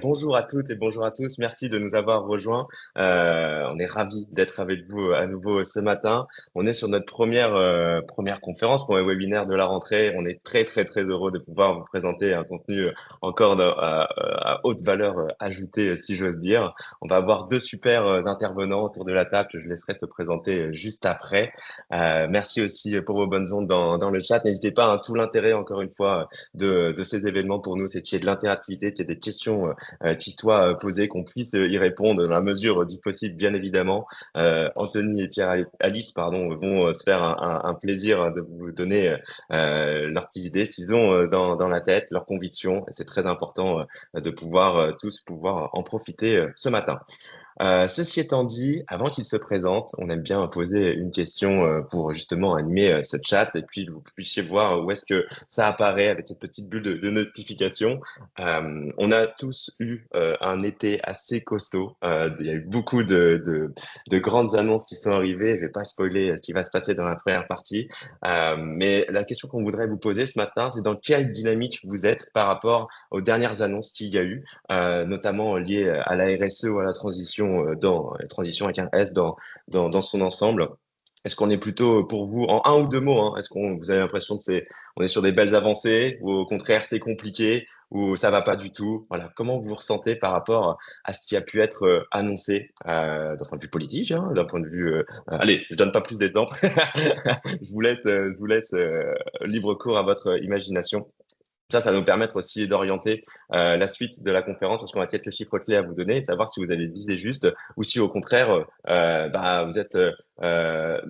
Bonjour à toutes et bonjour à tous. Merci de nous avoir rejoints. On est ravis d'être avec vous à nouveau ce matin. On est sur notre première conférence, premier webinaire de la rentrée. On est très heureux de pouvoir vous présenter un contenu encore à haute valeur ajoutée, si j'ose dire. On va avoir deux super intervenants autour de la table que je laisserai se présenter juste après. Merci aussi pour vos bonnes ondes dans le chat. N'hésitez pas, hein, tout l'intérêt, encore une fois, de ces événements pour nous, c'est qu'il y ait de l'interactivité, qu'il y ait des questions qui soient posées, qu'on puisse y répondre dans la mesure du possible, bien évidemment. Anthony et Pierre-Alix, pardon, vont se faire un plaisir de vous donner leurs petites idées, ce qu'ils ont dans la tête, leurs convictions. Et c'est très important de pouvoir tous pouvoir en profiter ce matin. Ceci étant dit, avant qu'il se présente, on aime bien poser une question pour justement animer ce chat et puis que vous puissiez voir où est-ce que ça apparaît avec cette petite bulle de notification. On a tous eu un été assez costaud. Il y a eu beaucoup de grandes annonces qui sont arrivées. Je vais pas spoiler ce qui va se passer dans la première partie. Mais la question qu'on voudrait vous poser ce matin, c'est dans quelle dynamique vous êtes par rapport aux dernières annonces qu'il y a eu, notamment liées à la RSE ou à la transition dans la transition avec un S dans son ensemble. Est-ce qu'on est plutôt pour vous en un ou deux mots, hein, est-ce qu'on vous avez l'impression que on est sur des belles avancées ou au contraire c'est compliqué ou ça va pas du tout? Voilà, comment vous vous ressentez par rapport à ce qui a pu être annoncé d'un point de vue politique, hein, d'un point de vue allez, je donne pas plus d'exemples. Je vous laisse libre cours à votre imagination. Ça va nous permettre aussi d'orienter la suite de la conférence parce qu'on a quelques chiffres clés à vous donner et savoir si vous avez visé juste ou si au contraire vous êtes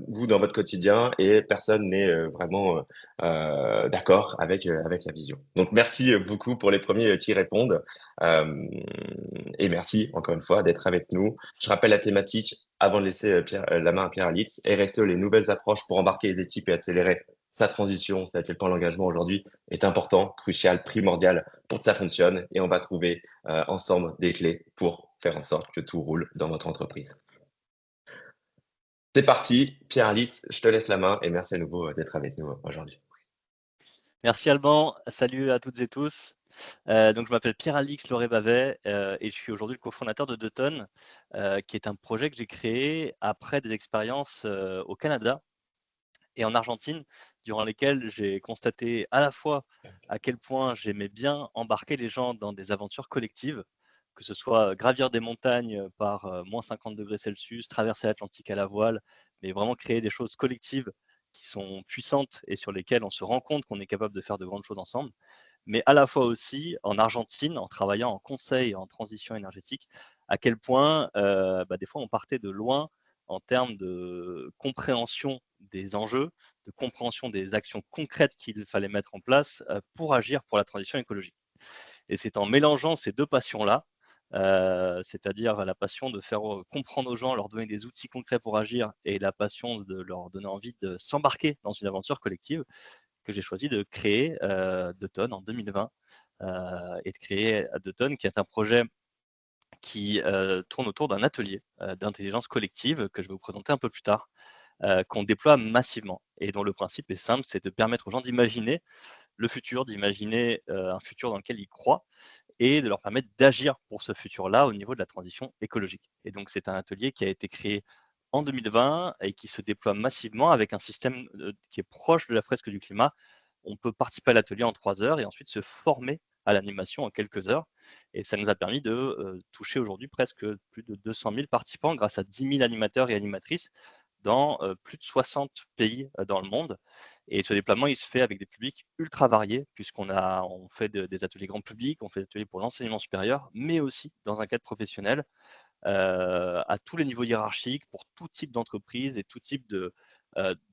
vous dans votre quotidien et personne n'est vraiment d'accord avec la vision. Donc merci beaucoup pour les premiers qui répondent et merci encore une fois d'être avec nous. Je rappelle la thématique avant de laisser la main à Pierre-Alix. RSE, les nouvelles approches pour embarquer les équipes et accélérer sa transition, c'est à quel point l'engagement aujourd'hui est important, crucial, primordial pour que ça fonctionne et on va trouver ensemble des clés pour faire en sorte que tout roule dans votre entreprise. C'est parti, Pierre-Alix, je te laisse la main et merci à nouveau d'être avec nous aujourd'hui. Merci Alban, salut à toutes et tous. Donc je m'appelle Pierre-Alix Lauré-Bavet et je suis aujourd'hui le cofondateur de Deuton, qui est un projet que j'ai créé après des expériences au Canada et en Argentine, durant lesquelles j'ai constaté à la fois à quel point j'aimais bien embarquer les gens dans des aventures collectives, que ce soit gravir des montagnes par moins 50 degrés Celsius, traverser l'Atlantique à la voile, mais vraiment créer des choses collectives qui sont puissantes et sur lesquelles on se rend compte qu'on est capable de faire de grandes choses ensemble, mais à la fois aussi en Argentine, en travaillant en conseil en transition énergétique, à quel point des fois on partait de loin en termes de compréhension des enjeux, de compréhension des actions concrètes qu'il fallait mettre en place pour agir pour la transition écologique. Et c'est en mélangeant ces deux passions-là, c'est-à-dire la passion de faire comprendre aux gens, leur donner des outils concrets pour agir, et la passion de leur donner envie de s'embarquer dans une aventure collective, que j'ai choisi de créer Deuton en 2020 et de créer Deuton, qui est un projet qui tourne autour d'un atelier d'intelligence collective que je vais vous présenter un peu plus tard, qu'on déploie massivement et dont le principe est simple, c'est de permettre aux gens d'imaginer le futur, d'imaginer un futur dans lequel ils croient et de leur permettre d'agir pour ce futur-là au niveau de la transition écologique. Et donc c'est un atelier qui a été créé en 2020 et qui se déploie massivement avec un système qui est proche de la fresque du climat. On peut participer à l'atelier en 3 heures et ensuite se former à l'animation en quelques heures. Et ça nous a permis de toucher aujourd'hui presque plus de 200 000 participants grâce à 10 000 animateurs et animatrices dans plus de 60 pays dans le monde. Et ce déploiement, il se fait avec des publics ultra variés, on fait des ateliers grand public, on fait des ateliers pour l'enseignement supérieur, mais aussi dans un cadre professionnel, à tous les niveaux hiérarchiques, pour tout type d'entreprise et tout type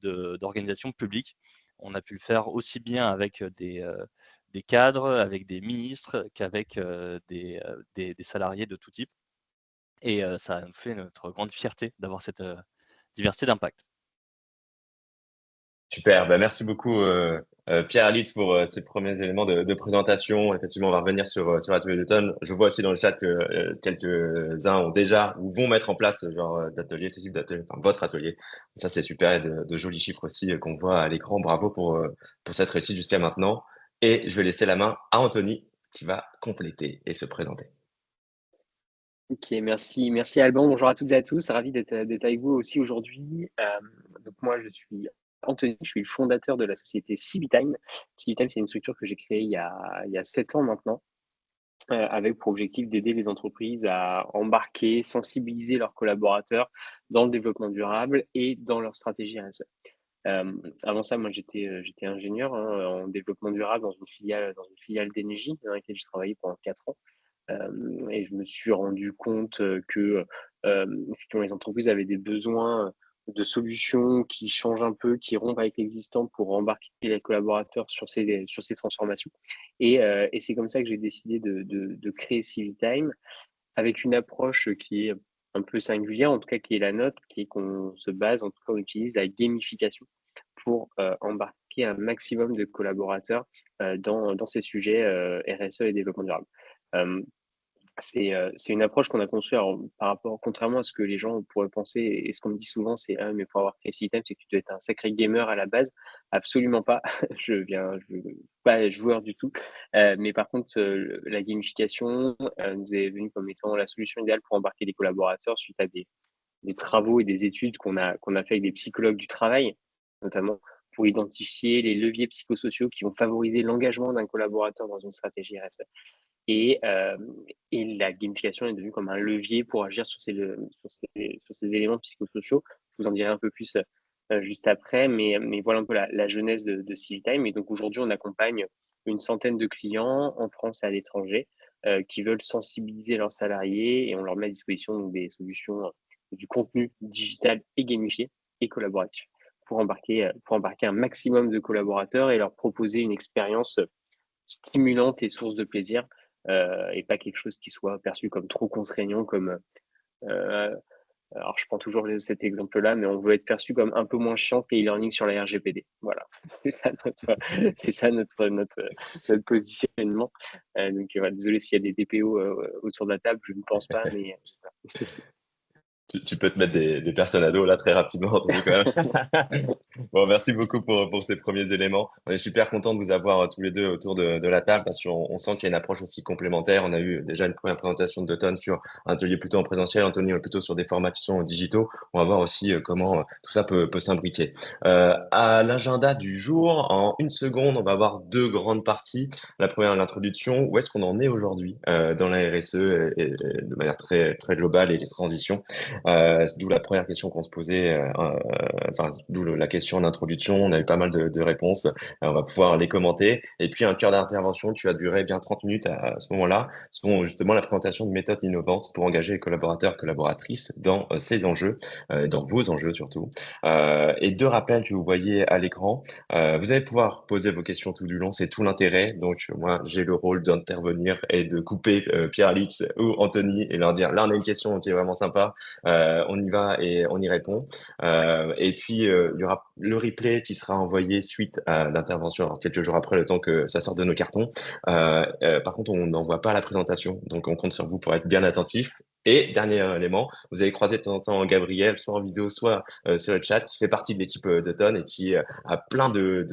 d'organisation publique. On a pu le faire aussi bien avec des cadres, avec des ministres, qu'avec des salariés de tout type. Et ça nous fait notre grande fierté d'avoir cette diversité d'impact. Super, bah, merci beaucoup Pierre-Alix pour ces premiers éléments de présentation. Effectivement, on va revenir sur l'atelier d'automne. Je vois aussi dans le chat que quelques-uns ont déjà ou vont mettre en place ce genre d'atelier, ce type d'atelier, enfin votre atelier. Ça, c'est super et de jolis chiffres aussi qu'on voit à l'écran. Bravo pour cette réussite jusqu'à maintenant. Et je vais laisser la main à Anthony qui va compléter et se présenter. Ok, merci Alban. Bonjour à toutes et à tous. Ravi d'être avec vous aussi aujourd'hui. Donc moi, je suis Anthony, je suis le fondateur de la société Civitime. Civitime, c'est une structure que j'ai créée il y a 7 ans maintenant, avec pour objectif d'aider les entreprises à embarquer, sensibiliser leurs collaborateurs dans le développement durable et dans leur stratégie RSE. Avant ça, moi, j'étais ingénieur en développement durable dans une filiale d'Engie dans laquelle je travaillais pendant 4 ans. Et je me suis rendu compte que effectivement, les entreprises avaient des besoins de solutions qui changent un peu, qui rompent avec l'existant pour embarquer les collaborateurs sur ces transformations. Et c'est comme ça que j'ai décidé de créer Civitime avec une approche qui est un peu singulière, en tout cas qui est la nôtre, qui est qu'on se base, en tout cas on utilise la gamification pour embarquer un maximum de collaborateurs dans ces sujets RSE et développement durable. Euh, c'est une approche qu'on a conçue alors, par rapport, contrairement à ce que les gens pourraient penser, et ce qu'on me dit souvent, c'est ah, mais pour avoir créé System, c'est que tu dois être un sacré gamer à la base. Absolument pas. Je suis pas joueur du tout. Mais par contre, la gamification nous est venue comme étant la solution idéale pour embarquer les collaborateurs suite à des travaux et des études qu'on a fait avec des psychologues du travail, notamment pour identifier les leviers psychosociaux qui vont favoriser l'engagement d'un collaborateur dans une stratégie RSE. Et, euh, et la gamification est devenue comme un levier pour agir sur ces éléments psychosociaux. Je vous en dirai un peu plus juste après, mais voilà un peu la genèse de Civitime. Et donc aujourd'hui, on accompagne une centaine de clients en France et à l'étranger qui veulent sensibiliser leurs salariés et on leur met à disposition donc, des solutions, du contenu digital et gamifié et collaboratif pour embarquer un maximum de collaborateurs et leur proposer une expérience stimulante et source de plaisir et pas quelque chose qui soit perçu comme trop contraignant, comme alors je prends toujours cet exemple-là, mais on veut être perçu comme un peu moins chiant que les e-learning sur la RGPD. Voilà, c'est ça notre positionnement. Donc voilà, désolé s'il y a des DPO autour de la table, je ne pense pas, mais Tu peux te mettre des personnes à dos là très rapidement, Anthony, quand même. Bon, merci beaucoup pour ces premiers éléments. On est super content de vous avoir tous les deux autour de la table parce qu'on sent qu'il y a une approche aussi complémentaire. On a eu déjà une première présentation de Ton sur un atelier plutôt en présentiel, Anthony plutôt sur des formations digitaux. On va voir aussi comment tout ça peut s'imbriquer. À l'agenda du jour, en une seconde, on va avoir deux grandes parties. La première, l'introduction. Où est-ce qu'on en est aujourd'hui dans la RSE et de manière très, très globale et les transitions. D'où la première question qu'on se posait, enfin, d'où la question d'introduction. On a eu pas mal de réponses. On va pouvoir les commenter. Et puis, un cœur d'intervention qui va durer bien 30 minutes à ce moment-là, seront justement la présentation de méthodes innovantes pour engager les collaborateurs, collaboratrices dans ces enjeux, dans vos enjeux surtout. Et deux rappels que vous voyez à l'écran. Vous allez pouvoir poser vos questions tout du long, c'est tout l'intérêt. Donc, moi, j'ai le rôle d'intervenir et de couper Pierre-Alix ou Anthony et leur dire, là, on a une question qui est vraiment sympa. On y va et on y répond. Et puis, il y aura le replay qui sera envoyé suite à l'intervention, alors quelques jours après, le temps que ça sorte de nos cartons. Par contre, on n'envoie pas la présentation, donc on compte sur vous pour être bien attentif. Et dernier élément, vous avez croisé de temps en temps Gabriel, soit en vidéo, soit sur le chat, qui fait partie de l'équipe de Ton et qui a plein de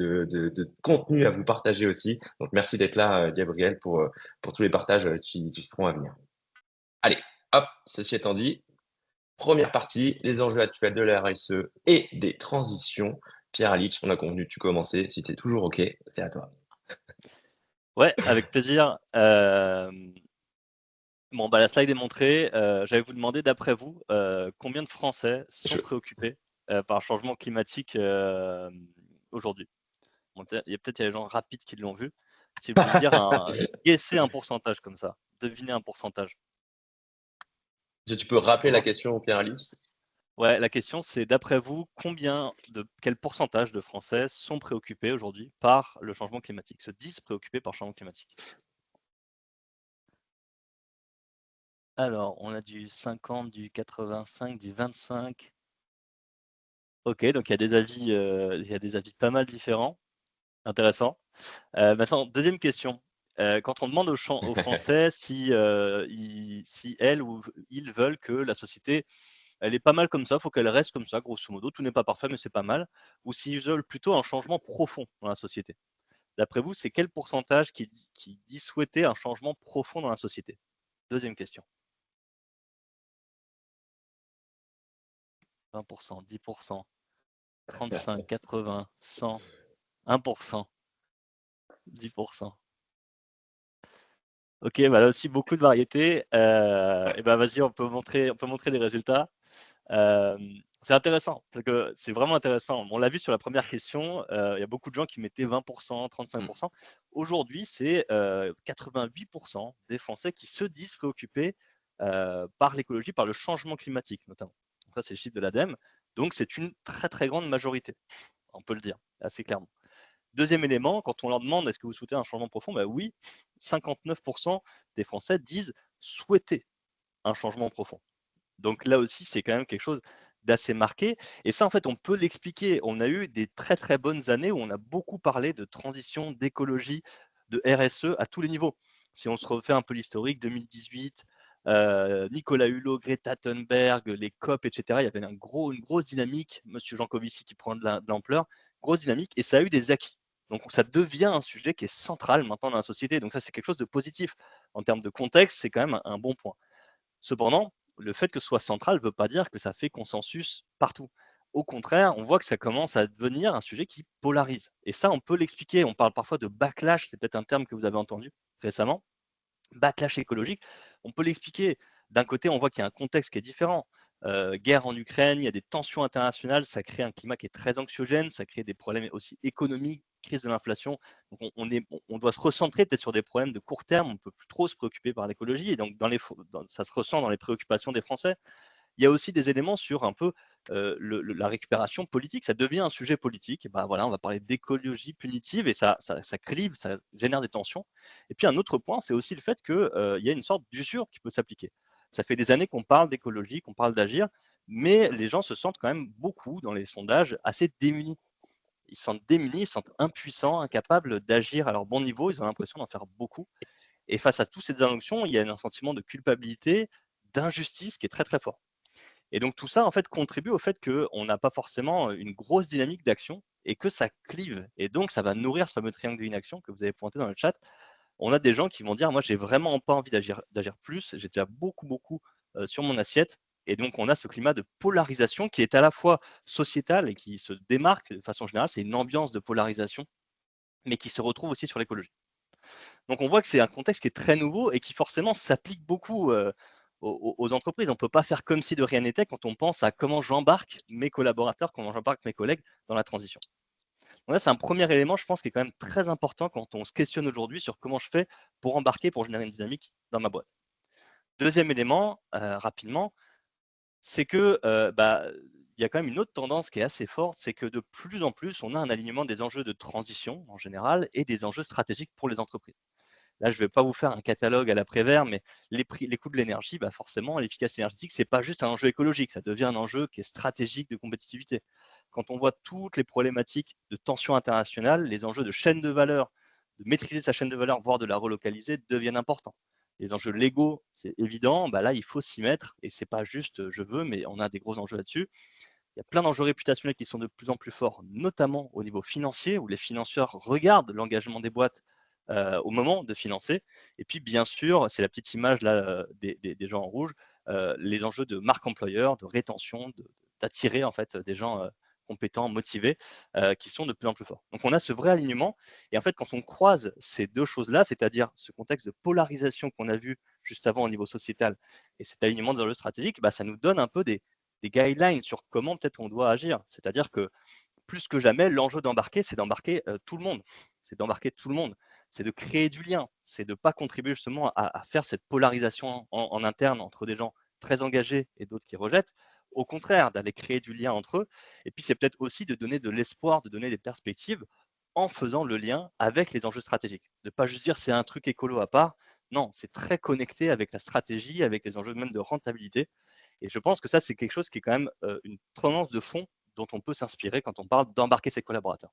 contenu à vous partager aussi. Donc merci d'être là, Gabriel, pour tous les partages qui seront à venir. Allez, hop, ceci étant dit, première partie, les enjeux actuels de la RSE et des transitions. Pierre-Alix, on a convenu de tu commencer. Si tu es toujours OK, c'est à toi. Ouais, avec plaisir. Bon, bah, la slide est montrée. J'allais vous demander, d'après vous, combien de Français sont Je... préoccupés par le changement climatique aujourd'hui? Bon, il y a des gens rapides qui l'ont vu. Si vous pouvez me dire, guesser un pourcentage comme ça, deviner un pourcentage. Tu peux rappeler la Commence. question, Pierre-Alix? Ouais, la question, c'est d'après vous, quel pourcentage de Français sont préoccupés aujourd'hui par le changement climatique, se disent préoccupés par le changement climatique? Alors, on a du 50, du 85, du 25. Ok, donc il y a des avis pas mal différents. Intéressant. Maintenant, deuxième question. Quand on demande aux Français si elles ou ils veulent que la société, elle est pas mal comme ça, faut qu'elle reste comme ça, grosso modo, tout n'est pas parfait, mais c'est pas mal, ou s'ils veulent plutôt un changement profond dans la société. D'après vous, c'est quel pourcentage qui dit souhaiter un changement profond dans la société? Deuxième question. 20%, 10%, 35, 80, 100, 1%, 10%. Ok, bah là aussi beaucoup de variétés. Et ben vas-y, on peut montrer les résultats. Euh, c'est intéressant, parce que c'est vraiment intéressant. On l'a vu sur la première question, il y a beaucoup de gens qui mettaient 20%, 35%. Aujourd'hui, c'est 88% des Français qui se disent préoccupés par l'écologie, par le changement climatique notamment. Donc ça, c'est le chiffre de l'ADEME. Donc c'est une très très grande majorité, on peut le dire assez clairement. Deuxième élément, quand on leur demande est-ce que vous souhaitez un changement profond, bah oui, 59% des Français disent souhaiter un changement profond. Donc là aussi, c'est quand même quelque chose d'assez marqué. Et ça, en fait, on peut l'expliquer. On a eu des très très bonnes années où on a beaucoup parlé de transition, d'écologie, de RSE à tous les niveaux. Si on se refait un peu l'historique, 2018, Nicolas Hulot, Greta Thunberg, les COP, etc., il y avait une grosse dynamique, Monsieur Jancovici qui prend de l'ampleur, grosse dynamique, et ça a eu des acquis. Donc ça devient un sujet qui est central maintenant dans la société. Donc ça, c'est quelque chose de positif. En termes de contexte, c'est quand même un bon point. Cependant, le fait que ce soit central ne veut pas dire que ça fait consensus partout. Au contraire, on voit que ça commence à devenir un sujet qui polarise. Et ça, on peut l'expliquer. On parle parfois de backlash, c'est peut-être un terme que vous avez entendu récemment. Backlash écologique, on peut l'expliquer. D'un côté, on voit qu'il y a un contexte qui est différent. Guerre en Ukraine, il y a des tensions internationales, ça crée un climat qui est très anxiogène, ça crée des problèmes aussi économiques, crise de l'inflation. Donc on doit se recentrer peut-être sur des problèmes de court terme, on ne peut plus trop se préoccuper par l'écologie, et donc ça se ressent dans les préoccupations des Français. Il y a aussi des éléments sur un peu la récupération politique. Ça devient un sujet politique. Et ben voilà, on va parler d'écologie punitive et ça clive, ça génère des tensions. Et puis un autre point, c'est aussi le fait qu'il y a une sorte d'usure qui peut s'appliquer. Ça fait des années qu'on parle d'écologie, qu'on parle d'agir, mais les gens se sentent quand même beaucoup dans les sondages assez démunis. Ils se sentent démunis, ils se sentent impuissants, incapables d'agir à leur bon niveau. Ils ont l'impression d'en faire beaucoup. Et face à toutes ces injonctions, il y a un sentiment de culpabilité, d'injustice qui est très très fort. Et donc tout ça, en fait, contribue au fait qu'on n'a pas forcément une grosse dynamique d'action et que ça clive. Et donc, ça va nourrir ce fameux triangle de l'inaction que vous avez pointé dans le chat. On a des gens qui vont dire, moi, j'ai vraiment pas envie d'agir plus, j'ai déjà beaucoup sur mon assiette. Et donc, on a ce climat de polarisation qui est à la fois sociétal et qui se démarque de façon générale. C'est une ambiance de polarisation, mais qui se retrouve aussi sur l'écologie. Donc on voit que c'est un contexte qui est très nouveau et qui forcément s'applique beaucoup aux entreprises. On ne peut pas faire comme si de rien n'était quand on pense à comment j'embarque mes collaborateurs, comment j'embarque mes collègues dans la transition. Donc là, c'est un premier élément, je pense, qui est quand même très important quand on se questionne aujourd'hui sur comment je fais pour embarquer, pour générer une dynamique dans ma boîte. Deuxième élément, rapidement, c'est que il y a quand même une autre tendance qui est assez forte, c'est que de plus en plus, on a un alignement des enjeux de transition en général et des enjeux stratégiques pour les entreprises. Là, je ne vais pas vous faire un catalogue à l'après-vert, mais les coûts de l'énergie, bah forcément, l'efficacité énergétique, ce n'est pas juste un enjeu écologique, ça devient un enjeu qui est stratégique de compétitivité. Quand on voit toutes les problématiques de tension internationale, les enjeux de chaîne de valeur, de maîtriser sa chaîne de valeur, voire de la relocaliser, deviennent importants. Les enjeux légaux, c'est évident, bah là, il faut s'y mettre, et ce n'est pas juste je veux, mais on a des gros enjeux là-dessus. Il y a plein d'enjeux réputationnels qui sont de plus en plus forts, notamment au niveau financier, où les financeurs regardent l'engagement des boîtes au moment de financer. Et puis, bien sûr, c'est la petite image là des gens en rouge, les enjeux de marque employeur, de rétention, d'attirer en fait des gens compétents, motivés, qui sont de plus en plus forts. Donc, on a ce vrai alignement. Et en fait, quand on croise ces deux choses-là, c'est-à-dire ce contexte de polarisation qu'on a vu juste avant au niveau sociétal et cet alignement des enjeux stratégiques, bah, ça nous donne un peu des guidelines sur comment peut-être on doit agir. C'est-à-dire que plus que jamais, l'enjeu d'embarquer, c'est d'embarquer tout le monde. C'est d'embarquer tout le monde. C'est de créer du lien. C'est de ne pas contribuer justement à faire cette polarisation en interne entre des gens très engagés et d'autres qui rejettent. Au contraire, d'aller créer du lien entre eux. Et puis, c'est peut-être aussi de donner de l'espoir, de donner des perspectives en faisant le lien avec les enjeux stratégiques. De ne pas juste dire c'est un truc écolo à part. Non, c'est très connecté avec la stratégie, avec les enjeux même de rentabilité. Et je pense que ça, c'est quelque chose qui est quand même une tendance de fond dont on peut s'inspirer quand on parle d'embarquer ses collaborateurs.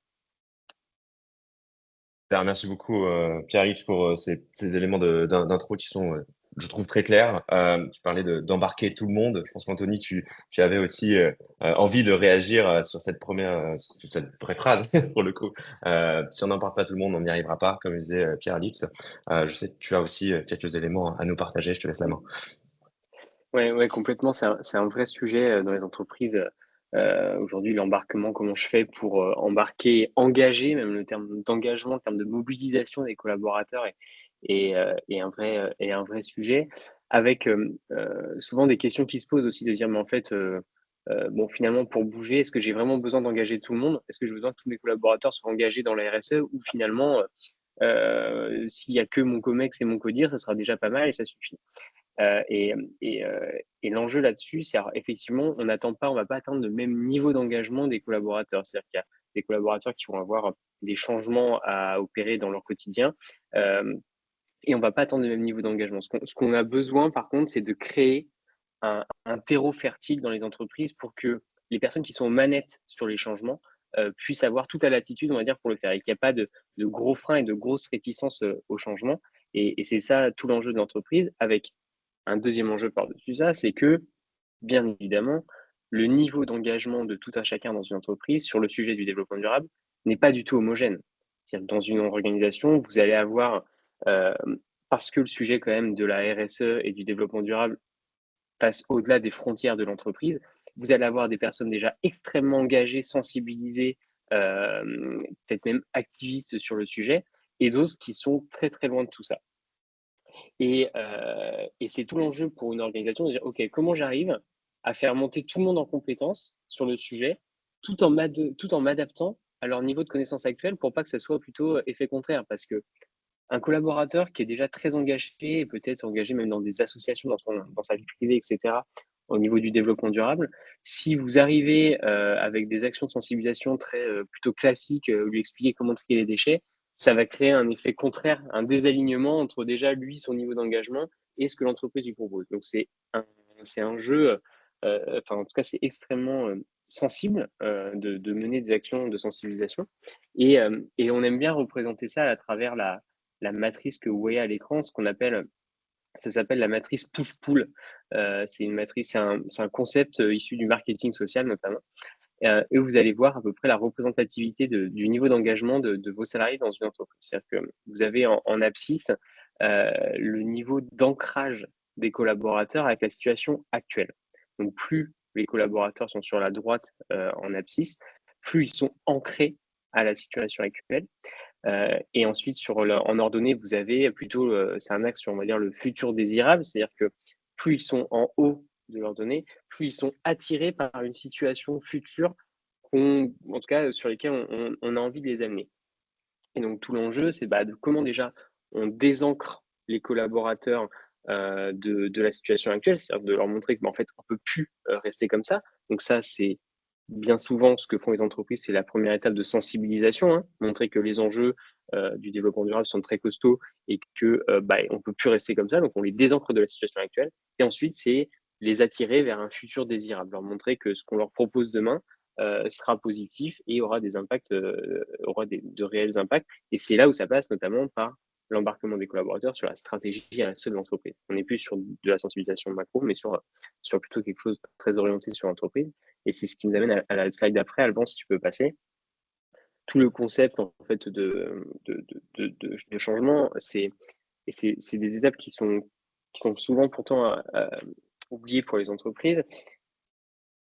Merci beaucoup, Pierre-Yves, pour ces éléments d'intro qui sont, je trouve, très clairs. Tu parlais d'embarquer tout le monde. Je pense qu'Anthony, tu avais aussi envie de réagir sur cette vraie phrase, pour le coup. Si on n'embarque pas tout le monde, on n'y arrivera pas, comme disait Pierre-Alix. Je sais que tu as aussi quelques éléments à nous partager. Je te laisse la main. Ouais, complètement. C'est un vrai sujet dans les entreprises. Aujourd'hui, l'embarquement, comment je fais pour embarquer, engager, même le terme d'engagement, le terme de mobilisation des collaborateurs est un vrai sujet, avec souvent des questions qui se posent aussi de dire, mais en fait, bon, finalement, pour bouger, est-ce que j'ai vraiment besoin d'engager tout le monde? Est-ce que j'ai besoin que tous mes collaborateurs soient engagés dans la RSE ou finalement, s'il n'y a que mon COMEX et mon CODIR, ça sera déjà pas mal et ça suffit. Euh, et, et, euh, et l'enjeu là-dessus, c'est effectivement, on ne va pas atteindre le même niveau d'engagement des collaborateurs. C'est-à-dire qu'il y a des collaborateurs qui vont avoir des changements à opérer dans leur quotidien et on ne va pas attendre le même niveau d'engagement. Ce qu'on a besoin, par contre, c'est de créer un terreau fertile dans les entreprises pour que les personnes qui sont aux manettes sur les changements puissent avoir toute la latitude, on va dire, pour le faire et qu'il n'y a pas de gros freins et de grosses réticences au changement. Et c'est ça tout l'enjeu de l'entreprise avec un deuxième enjeu par-dessus ça, c'est que, bien évidemment, le niveau d'engagement de tout un chacun dans une entreprise sur le sujet du développement durable n'est pas du tout homogène. C'est-à-dire que dans une organisation, vous allez avoir, euh, parce que le sujet quand même de la RSE et du développement durable passe au-delà des frontières de l'entreprise, vous allez avoir des personnes déjà extrêmement engagées, sensibilisées, peut-être même activistes sur le sujet, et d'autres qui sont très très loin de tout ça. Et c'est tout l'enjeu pour une organisation de dire, OK, comment j'arrive à faire monter tout le monde en compétence sur le sujet, tout en m'adaptant à leur niveau de connaissance actuel pour pas que ça soit plutôt effet contraire. Parce que un collaborateur qui est déjà très engagé, et peut-être engagé même dans des associations, dans sa vie privée, etc., au niveau du développement durable, si vous arrivez avec des actions de sensibilisation plutôt classiques, lui expliquer comment trier les déchets, ça va créer un effet contraire, un désalignement entre déjà lui, son niveau d'engagement et ce que l'entreprise lui propose. Donc c'est un jeu, enfin en tout cas c'est extrêmement sensible de mener des actions de sensibilisation et on aime bien représenter ça à travers la matrice que vous voyez à l'écran, ça s'appelle la matrice push-pull. C'est une matrice, c'est un concept issu du marketing social notamment. Et vous allez voir à peu près la représentativité du niveau d'engagement de vos salariés dans une entreprise. C'est-à-dire que vous avez en abscisse le niveau d'ancrage des collaborateurs avec la situation actuelle. Donc plus les collaborateurs sont sur la droite en abscisse, plus ils sont ancrés à la situation actuelle. Et ensuite, en ordonnée, vous avez plutôt, c'est un axe sur, on va dire, le futur désirable, c'est-à-dire que plus ils sont en haut de l'ordonnée, plus ils sont attirés par une situation future, en tout cas sur lesquelles on a envie de les amener. Et donc tout l'enjeu, c'est de comment déjà on désancre les collaborateurs de la situation actuelle, c'est-à-dire de leur montrer que en fait on peut plus rester comme ça. Donc ça, c'est bien souvent ce que font les entreprises, c'est la première étape de sensibilisation, hein, montrer que les enjeux du développement durable sont très costauds et que on peut plus rester comme ça. Donc on les désancre de la situation actuelle. Et ensuite, c'est les attirer vers un futur désirable, leur montrer que ce qu'on leur propose demain sera positif et aura des impacts, de réels impacts. Et c'est là où ça passe notamment par l'embarquement des collaborateurs sur la stratégie RSE de l'entreprise. On n'est plus sur de la sensibilisation macro, mais sur plutôt quelque chose de très orienté sur l'entreprise. Et c'est ce qui nous amène à la slide d'après, Alban, si tu peux passer. Tout le concept en fait de changement, c'est des étapes qui sont souvent pourtant oubliées pour les entreprises,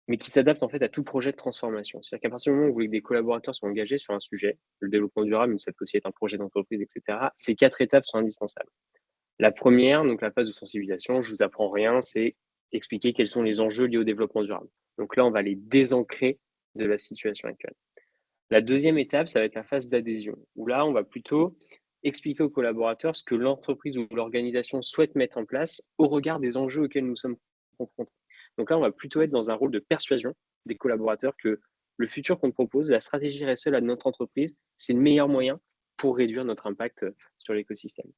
mais qui s'adaptent en fait à tout projet de transformation. C'est-à-dire qu'à partir du moment où vous voulez que des collaborateurs soient engagés sur un sujet, le développement durable, mais ça peut aussi être un projet d'entreprise, etc., ces 4 étapes sont indispensables. La première, donc la phase de sensibilisation, je vous apprends rien, c'est expliquer quels sont les enjeux liés au développement durable. Donc là, on va les désancrer de la situation actuelle. La deuxième étape, ça va être la phase d'adhésion, où là, on va plutôt expliquer aux collaborateurs ce que l'entreprise ou l'organisation souhaite mettre en place au regard des enjeux auxquels nous sommes confrontés. Donc là, on va plutôt être dans un rôle de persuasion des collaborateurs que le futur qu'on propose, la stratégie RSE de notre entreprise, c'est le meilleur moyen pour réduire notre impact sur l'écosystème.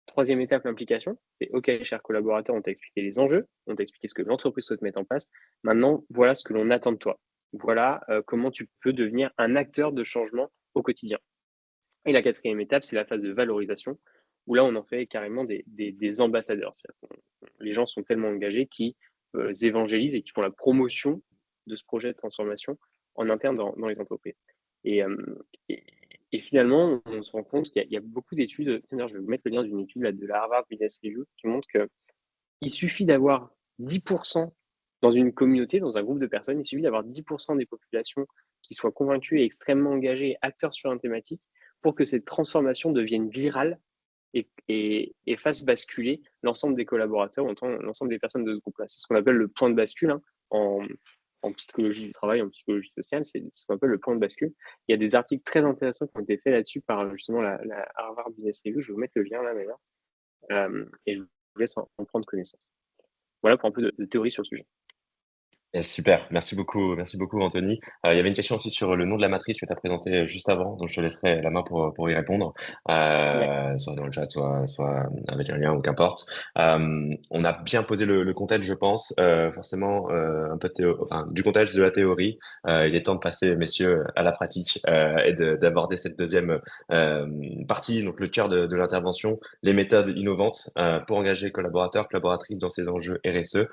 Troisième étape, l'implication. C'est OK, chers collaborateurs, on t'a expliqué les enjeux, on t'a expliqué ce que l'entreprise souhaite mettre en place. Maintenant, voilà ce que l'on attend de toi. voilà comment tu peux devenir un acteur de changement au quotidien. Et la quatrième étape, c'est la phase de valorisation, où là, on en fait carrément des ambassadeurs. Les gens sont tellement engagés qu'ils évangélisent et qui font la promotion de ce projet de transformation en interne dans les entreprises. Et, euh, et, et finalement, on se rend compte qu'il y a beaucoup d'études. D'ailleurs, je vais vous mettre le lien d'une étude là, de la Harvard Business Review qui montre qu'il suffit d'avoir 10% dans une communauté, dans un groupe de personnes, il suffit d'avoir 10% des populations qui soient convaincues et extrêmement engagées et acteurs sur une thématique pour que cette transformation devienne virale et fasse basculer l'ensemble des collaborateurs, l'ensemble des personnes de ce groupe-là. C'est ce qu'on appelle le point de bascule hein, en psychologie du travail, en psychologie sociale, c'est ce qu'on appelle le point de bascule. Il y a des articles très intéressants qui ont été faits là-dessus par justement la Harvard Business Review. Je vais vous mettre le lien là maintenant et je vous laisse en prendre connaissance. Voilà pour un peu de théorie sur le sujet. Super, merci beaucoup Anthony. Il y avait une question aussi sur le nom de la matrice que tu as présenté juste avant, donc je te laisserai la main pour y répondre, Ouais. soit dans le chat, soit avec un lien ou qu'importe. On a bien posé le contexte, je pense, forcément un peu enfin, du contexte de la théorie. Il est temps de passer, messieurs, à la pratique et d'aborder cette deuxième partie, donc le cœur de l'intervention, les méthodes innovantes pour engager collaborateurs, collaboratrices dans ces enjeux RSE.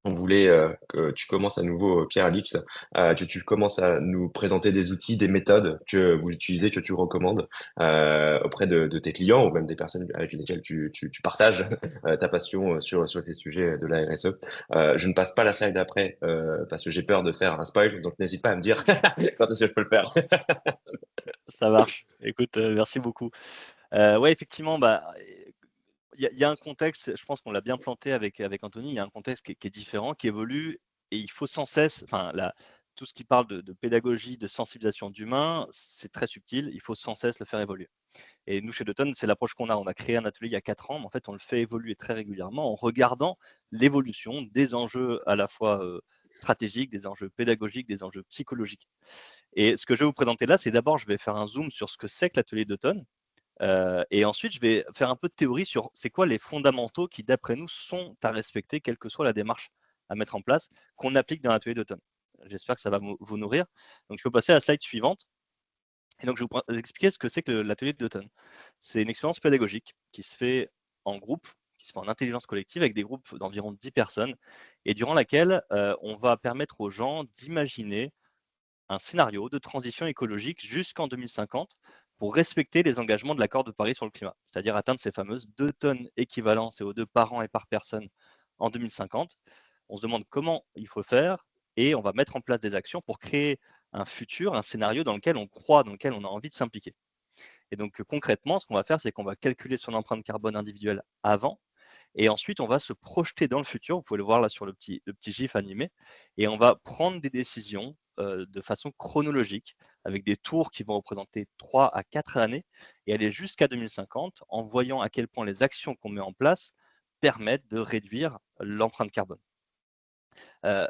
On voulait que tu commences à nouveau, Pierre-Alix, que tu commences à nous présenter des outils, des méthodes que vous utilisez, que tu recommandes auprès de tes clients ou même des personnes avec lesquelles tu partages ta passion sur ces sujets de la RSE. Je ne passe pas la slide d'après parce que j'ai peur de faire un spoil, donc n'hésite pas à me dire quand est-ce que je peux le faire. Ça marche. Écoute, merci beaucoup. Ouais, effectivement, il y a un contexte, je pense qu'on l'a bien planté avec Anthony, il y a un contexte qui est différent, qui évolue et il faut sans cesse, tout ce qui parle de pédagogie, de sensibilisation d'humain, c'est très subtil, il faut sans cesse le faire évoluer. Et nous, chez Dutton, c'est l'approche qu'on a. On a créé un atelier il y a 4 ans, mais en fait, on le fait évoluer très régulièrement en regardant l'évolution des enjeux à la fois stratégiques, des enjeux pédagogiques, des enjeux psychologiques. Et ce que je vais vous présenter là, c'est d'abord, je vais faire un zoom sur ce que c'est que l'atelier Dutton. Et ensuite, je vais faire un peu de théorie sur c'est quoi les fondamentaux qui, d'après nous, sont à respecter, quelle que soit la démarche à mettre en place, qu'on applique dans l'atelier d'automne. J'espère que ça va vous nourrir. Donc, je peux passer à la slide suivante. Et donc, je vais vous expliquer ce que c'est que l'atelier d'automne. C'est une expérience pédagogique qui se fait en groupe, qui se fait en intelligence collective avec des groupes d'environ 10 personnes et durant laquelle on va permettre aux gens d'imaginer un scénario de transition écologique jusqu'en 2050 pour respecter les engagements de l'accord de Paris sur le climat, c'est-à-dire atteindre ces fameuses 2 tonnes équivalent CO2 par an et par personne en 2050. On se demande comment il faut faire et on va mettre en place des actions pour créer un futur, un scénario dans lequel on croit, dans lequel on a envie de s'impliquer. Et donc concrètement, ce qu'on va faire, c'est qu'on va calculer son empreinte carbone individuelle avant, et ensuite on va se projeter dans le futur. Vous pouvez le voir là sur le petit GIF animé, et on va prendre des décisions de façon chronologique, avec des tours qui vont représenter 3 à 4 années, et aller jusqu'à 2050 en voyant à quel point les actions qu'on met en place permettent de réduire l'empreinte carbone.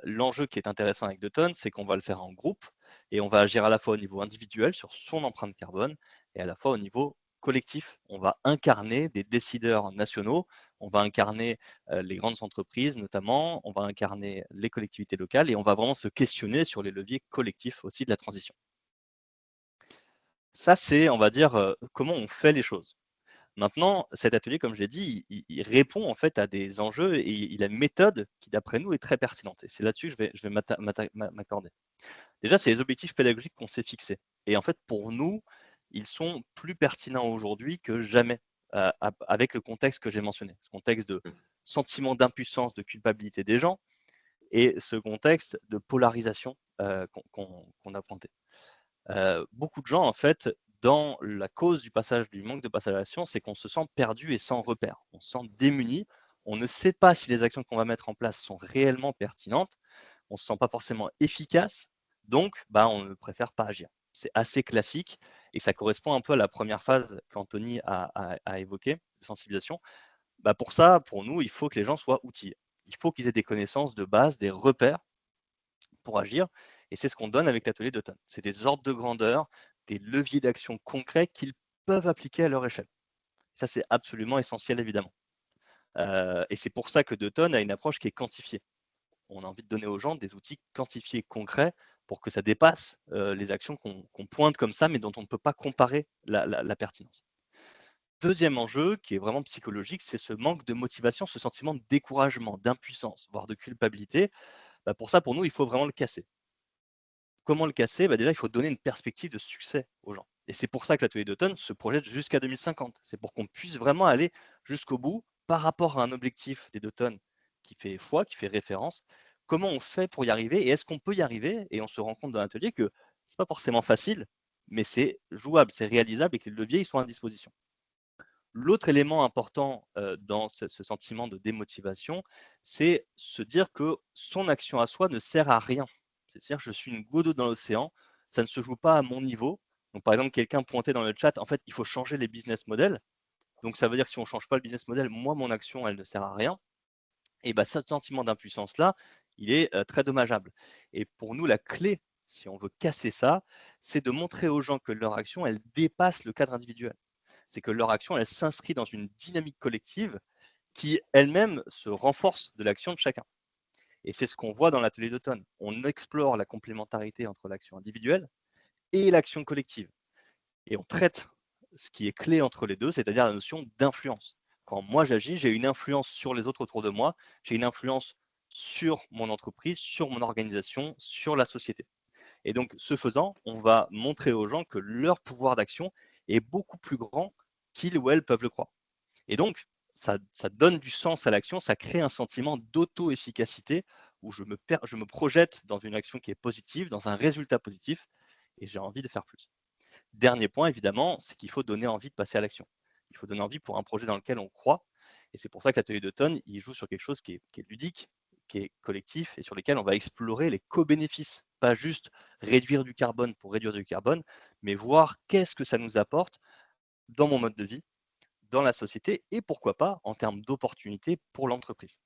L'enjeu qui est intéressant avec Dutton, c'est qu'on va le faire en groupe et on va agir à la fois au niveau individuel sur son empreinte carbone et à la fois au niveau collectif. On va incarner des décideurs nationaux, on va incarner les grandes entreprises notamment, on va incarner les collectivités locales et on va vraiment se questionner sur les leviers collectifs aussi de la transition. Ça, c'est, on va dire, comment on fait les choses. Maintenant, cet atelier, comme je l'ai dit, il répond en fait à des enjeux et il a une méthode qui, d'après nous, est très pertinente. Et c'est là-dessus que je vais m'accorder. Déjà, c'est les objectifs pédagogiques qu'on s'est fixés. Et en fait, pour nous, ils sont plus pertinents aujourd'hui que jamais avec le contexte que j'ai mentionné. Ce contexte de sentiment d'impuissance, de culpabilité des gens et ce contexte de polarisation qu'on a pointé. Beaucoup de gens, en fait, dans la cause du passage, du manque de passage à l'action, c'est qu'on se sent perdu et sans repère. On se sent démuni. On ne sait pas si les actions qu'on va mettre en place sont réellement pertinentes. On ne se sent pas forcément efficace. Donc, on ne préfère pas agir. C'est assez classique et ça correspond un peu à la première phase qu'Anthony a évoquée, de sensibilisation. Pour ça, pour nous, il faut que les gens soient outillés. Il faut qu'ils aient des connaissances de base, des repères pour agir. Et c'est ce qu'on donne avec l'atelier d'automne. C'est des ordres de grandeur, des leviers d'action concrets qu'ils peuvent appliquer à leur échelle. Ça, c'est absolument essentiel, évidemment. Et c'est pour ça que Dutton a une approche qui est quantifiée. On a envie de donner aux gens des outils quantifiés, concrets, pour que ça dépasse les actions qu'on pointe comme ça, mais dont on ne peut pas comparer la pertinence. Deuxième enjeu, qui est vraiment psychologique, c'est ce manque de motivation, ce sentiment de découragement, d'impuissance, voire de culpabilité. Pour ça, pour nous, il faut vraiment le casser. Comment le casser? Déjà, il faut donner une perspective de succès aux gens. Et c'est pour ça que l'atelier d'automne se projette jusqu'à 2050. C'est pour qu'on puisse vraiment aller jusqu'au bout par rapport à un objectif des 2 tonnes qui fait foi, qui fait référence. Comment on fait pour y arriver et est-ce qu'on peut y arriver? Et on se rend compte dans l'atelier que c'est pas forcément facile, mais c'est jouable, c'est réalisable et que les leviers, ils sont à disposition. L'autre élément important dans ce sentiment de démotivation, c'est se dire que son action à soi ne sert à rien. C'est-à-dire, je suis une goutte d'eau dans l'océan, ça ne se joue pas à mon niveau. Donc, par exemple, quelqu'un pointait dans le chat, en fait, il faut changer les business models. Donc, ça veut dire que si on ne change pas le business model, moi, mon action, elle ne sert à rien. Et ce sentiment d'impuissance-là, il est très dommageable. Et pour nous, la clé, si on veut casser ça, c'est de montrer aux gens que leur action, elle dépasse le cadre individuel. C'est que leur action, elle s'inscrit dans une dynamique collective qui elle-même se renforce de l'action de chacun. Et c'est ce qu'on voit dans l'atelier d'automne. On explore la complémentarité entre l'action individuelle et l'action collective. Et on traite ce qui est clé entre les deux, c'est-à-dire la notion d'influence. Quand moi j'agis, j'ai une influence sur les autres autour de moi, j'ai une influence sur mon entreprise, sur mon organisation, sur la société. Et donc, ce faisant, on va montrer aux gens que leur pouvoir d'action est beaucoup plus grand qu'ils ou elles peuvent le croire. Et donc, ça donne du sens à l'action, ça crée un sentiment d'auto-efficacité où je me projette dans une action qui est positive, dans un résultat positif, et j'ai envie de faire plus. Dernier point, évidemment, c'est qu'il faut donner envie de passer à l'action. Il faut donner envie pour un projet dans lequel on croit. Et c'est pour ça que l'atelier d'automne, il joue sur quelque chose qui est ludique, qui est collectif et sur lequel on va explorer les co-bénéfices. Pas juste réduire du carbone pour réduire du carbone, mais voir qu'est-ce que ça nous apporte dans mon mode de vie, dans la société et pourquoi pas en termes d'opportunités pour l'entreprise.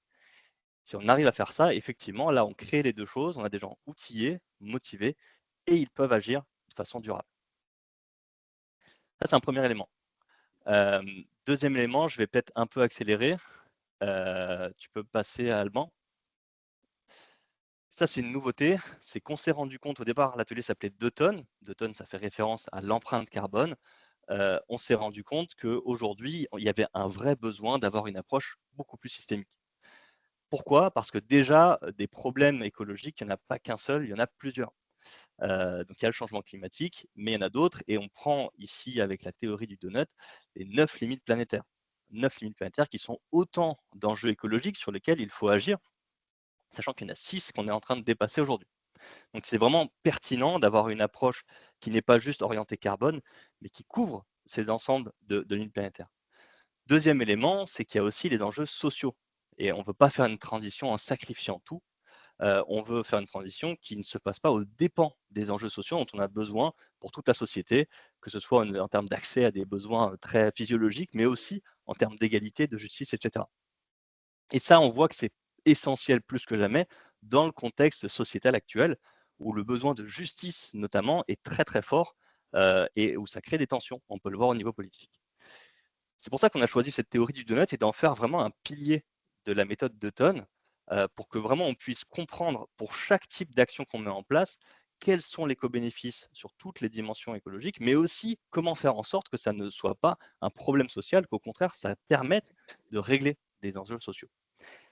Si on arrive à faire ça, effectivement, là, on crée les deux choses. On a des gens outillés, motivés et ils peuvent agir de façon durable. Ça, c'est un premier élément. Deuxième élément, je vais peut-être un peu accélérer. Tu peux passer à Alban. Ça, c'est une nouveauté. C'est qu'on s'est rendu compte, au départ, l'atelier s'appelait 2 tonnes. 2 tonnes, ça fait référence à l'empreinte carbone. On s'est rendu compte qu'aujourd'hui, il y avait un vrai besoin d'avoir une approche beaucoup plus systémique. Pourquoi? Parce que déjà, des problèmes écologiques, il n'y en a pas qu'un seul, il y en a plusieurs. Donc il y a le changement climatique, mais il y en a d'autres, et on prend ici, avec la théorie du donut, les 9 limites planétaires. 9 limites planétaires qui sont autant d'enjeux écologiques sur lesquels il faut agir, sachant qu'il y en a 6 qu'on est en train de dépasser aujourd'hui. Donc c'est vraiment pertinent d'avoir une approche qui n'est pas juste orientée carbone, mais qui couvre ces ensembles de limites planétaires. Deuxième élément, c'est qu'il y a aussi les enjeux sociaux. Et on ne veut pas faire une transition en sacrifiant tout. On veut faire une transition qui ne se passe pas aux dépens des enjeux sociaux dont on a besoin pour toute la société, que ce soit en termes d'accès à des besoins très physiologiques, mais aussi en termes d'égalité, de justice, etc. Et ça, on voit que c'est essentiel plus que jamais dans le contexte sociétal actuel, où le besoin de justice, notamment, est très très fort et où ça crée des tensions. On peut le voir au niveau politique. C'est pour ça qu'on a choisi cette théorie du donut et d'en faire vraiment un pilier de la méthode Deuton pour que vraiment on puisse comprendre pour chaque type d'action qu'on met en place, quels sont les co-bénéfices sur toutes les dimensions écologiques, mais aussi comment faire en sorte que ça ne soit pas un problème social, qu'au contraire, ça permette de régler des enjeux sociaux.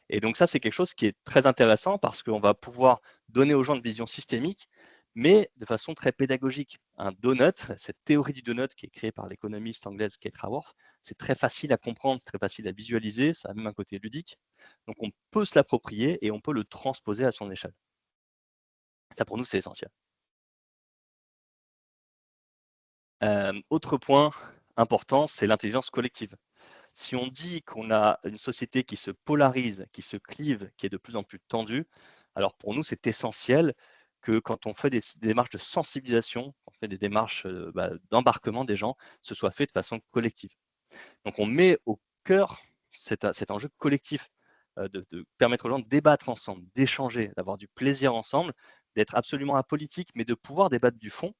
Et donc ça, c'est quelque chose qui est très intéressant parce qu'on va pouvoir donner aux gens une vision systémique, mais de façon très pédagogique. Un donut, cette théorie du donut qui est créée par l'économiste anglaise Kate Raworth, c'est très facile à comprendre, très facile à visualiser, ça a même un côté ludique. Donc on peut se l'approprier et on peut le transposer à son échelle. Ça, pour nous, c'est essentiel. Autre point important, c'est l'intelligence collective. Si on dit qu'on a une société qui se polarise, qui se clive, qui est de plus en plus tendue, alors pour nous, c'est essentiel que quand on fait des démarches de sensibilisation, on fait des démarches d'embarquement des gens, ce soit fait de façon collective. Donc on met au cœur cet enjeu collectif de permettre aux gens de débattre ensemble, d'échanger, d'avoir du plaisir ensemble, d'être absolument apolitique, mais de pouvoir débattre du fond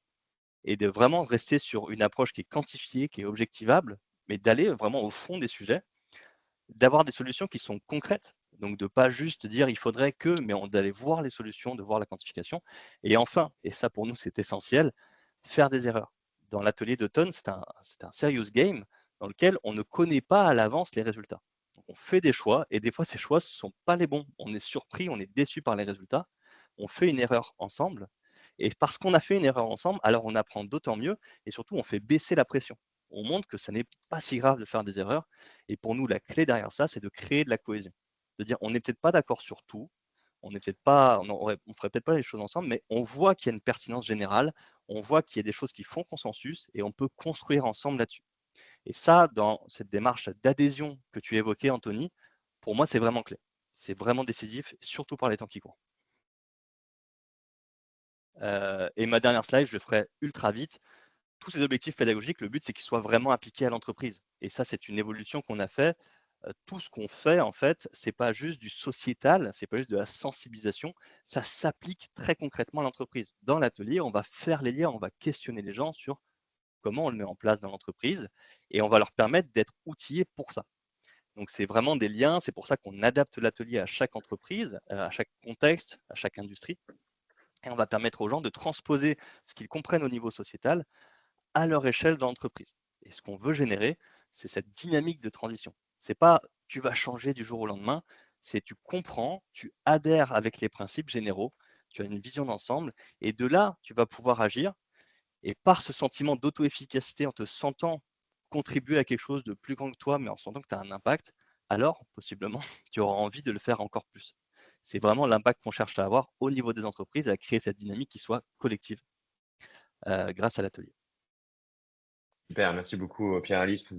et de vraiment rester sur une approche qui est quantifiée, qui est objectivable, mais d'aller vraiment au fond des sujets, d'avoir des solutions qui sont concrètes. Donc, de ne pas juste dire il faudrait que, mais d'aller voir les solutions, de voir la quantification. Et enfin, et ça pour nous c'est essentiel, faire des erreurs. Dans l'atelier d'automne, c'est un serious game dans lequel on ne connaît pas à l'avance les résultats. Donc, on fait des choix et des fois ces choix ne sont pas les bons. On est surpris, on est déçu par les résultats. On fait une erreur ensemble. Et parce qu'on a fait une erreur ensemble, alors on apprend d'autant mieux et surtout on fait baisser la pression. On montre que ça n'est pas si grave de faire des erreurs. Et pour nous, la clé derrière ça, c'est de créer de la cohésion. De dire on n'est peut-être pas d'accord sur tout, on n'est peut-être pas, on ferait peut-être pas les choses ensemble, mais on voit qu'il y a une pertinence générale, on voit qu'il y a des choses qui font consensus et on peut construire ensemble là-dessus. Et ça, dans cette démarche d'adhésion que tu évoquais, Anthony, pour moi, c'est vraiment clé. C'est vraiment décisif, surtout par les temps qui courent. Et ma dernière slide, je le ferai ultra vite. Tous ces objectifs pédagogiques, le but, c'est qu'ils soient vraiment appliqués à l'entreprise. Et ça, c'est une évolution qu'on a fait. Tout ce qu'on fait, en fait, c'est pas juste du sociétal, c'est pas juste de la sensibilisation, ça s'applique très concrètement à l'entreprise. Dans l'atelier, on va faire les liens, on va questionner les gens sur comment on le met en place dans l'entreprise et on va leur permettre d'être outillés pour ça. Donc, c'est vraiment des liens, c'est pour ça qu'on adapte l'atelier à chaque entreprise, à chaque contexte, à chaque industrie. Et on va permettre aux gens de transposer ce qu'ils comprennent au niveau sociétal à leur échelle dans l'entreprise. Et ce qu'on veut générer, c'est cette dynamique de transition. Ce n'est pas tu vas changer du jour au lendemain, c'est tu comprends, tu adhères avec les principes généraux, tu as une vision d'ensemble, et de là, tu vas pouvoir agir. Et par ce sentiment d'auto-efficacité, en te sentant contribuer à quelque chose de plus grand que toi, mais en sentant que tu as un impact, alors possiblement, tu auras envie de le faire encore plus. C'est vraiment l'impact qu'on cherche à avoir au niveau des entreprises, à créer cette dynamique qui soit collective grâce à l'atelier. Super, merci beaucoup Pierre-Alice pour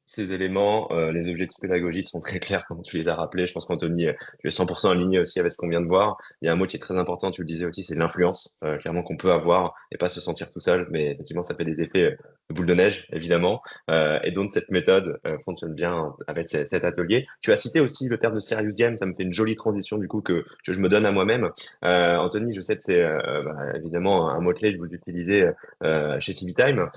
ces éléments. Les objectifs pédagogiques sont très clairs comme tu les as rappelés. Je pense qu'Anthony, tu es 100% aligné aussi avec ce qu'on vient de voir. Il y a un mot qui est très important, tu le disais aussi, c'est l'influence clairement qu'on peut avoir et pas se sentir tout seul. Mais effectivement, ça fait des effets de boule de neige, évidemment. Et donc, cette méthode fonctionne bien avec cet atelier. Tu as cité aussi le terme de serious game. Ça me fait une jolie transition du coup que je me donne à moi-même. Anthony, je sais que c'est évidemment un mot-clé que vous utilisez chez CiviTime.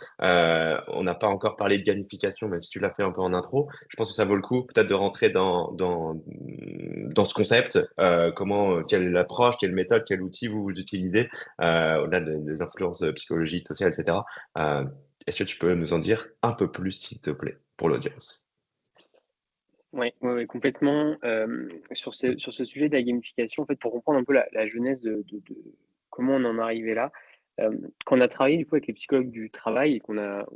On n'a pas encore parlé de gamification, mais si tu l'as fait un peu en intro, je pense que ça vaut le coup peut-être de rentrer dans ce concept. Quelle approche, quelle méthode, quel outil vous utilisez au-delà des influences psychologiques, sociales, etc. Est-ce que tu peux nous en dire un peu plus, s'il te plaît, pour l'audience? Oui, complètement. Sur ce sujet de la gamification, en fait, pour comprendre un peu la genèse de comment on en est arrivé là, quand on a travaillé du coup avec les psychologues du travail et qu'on a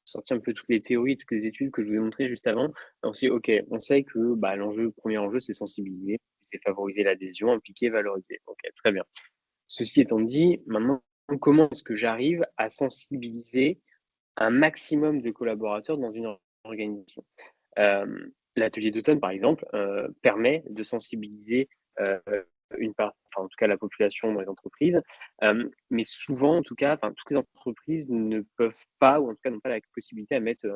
sorti un peu toutes les théories, toutes les études que je vous ai montrées juste avant, on s'est dit: «OK, on sait que, le premier enjeu, c'est sensibiliser, c'est favoriser l'adhésion, impliquer, valoriser». OK, très bien. Ceci étant dit, maintenant, comment est-ce que j'arrive à sensibiliser un maximum de collaborateurs dans une organisation? L'atelier d'automne, par exemple, permet de sensibiliser, heu, une part enfin, en tout cas, la population dans les entreprises. Mais souvent, en tout cas, enfin, toutes les entreprises ne peuvent pas ou en tout cas n'ont pas la possibilité à mettre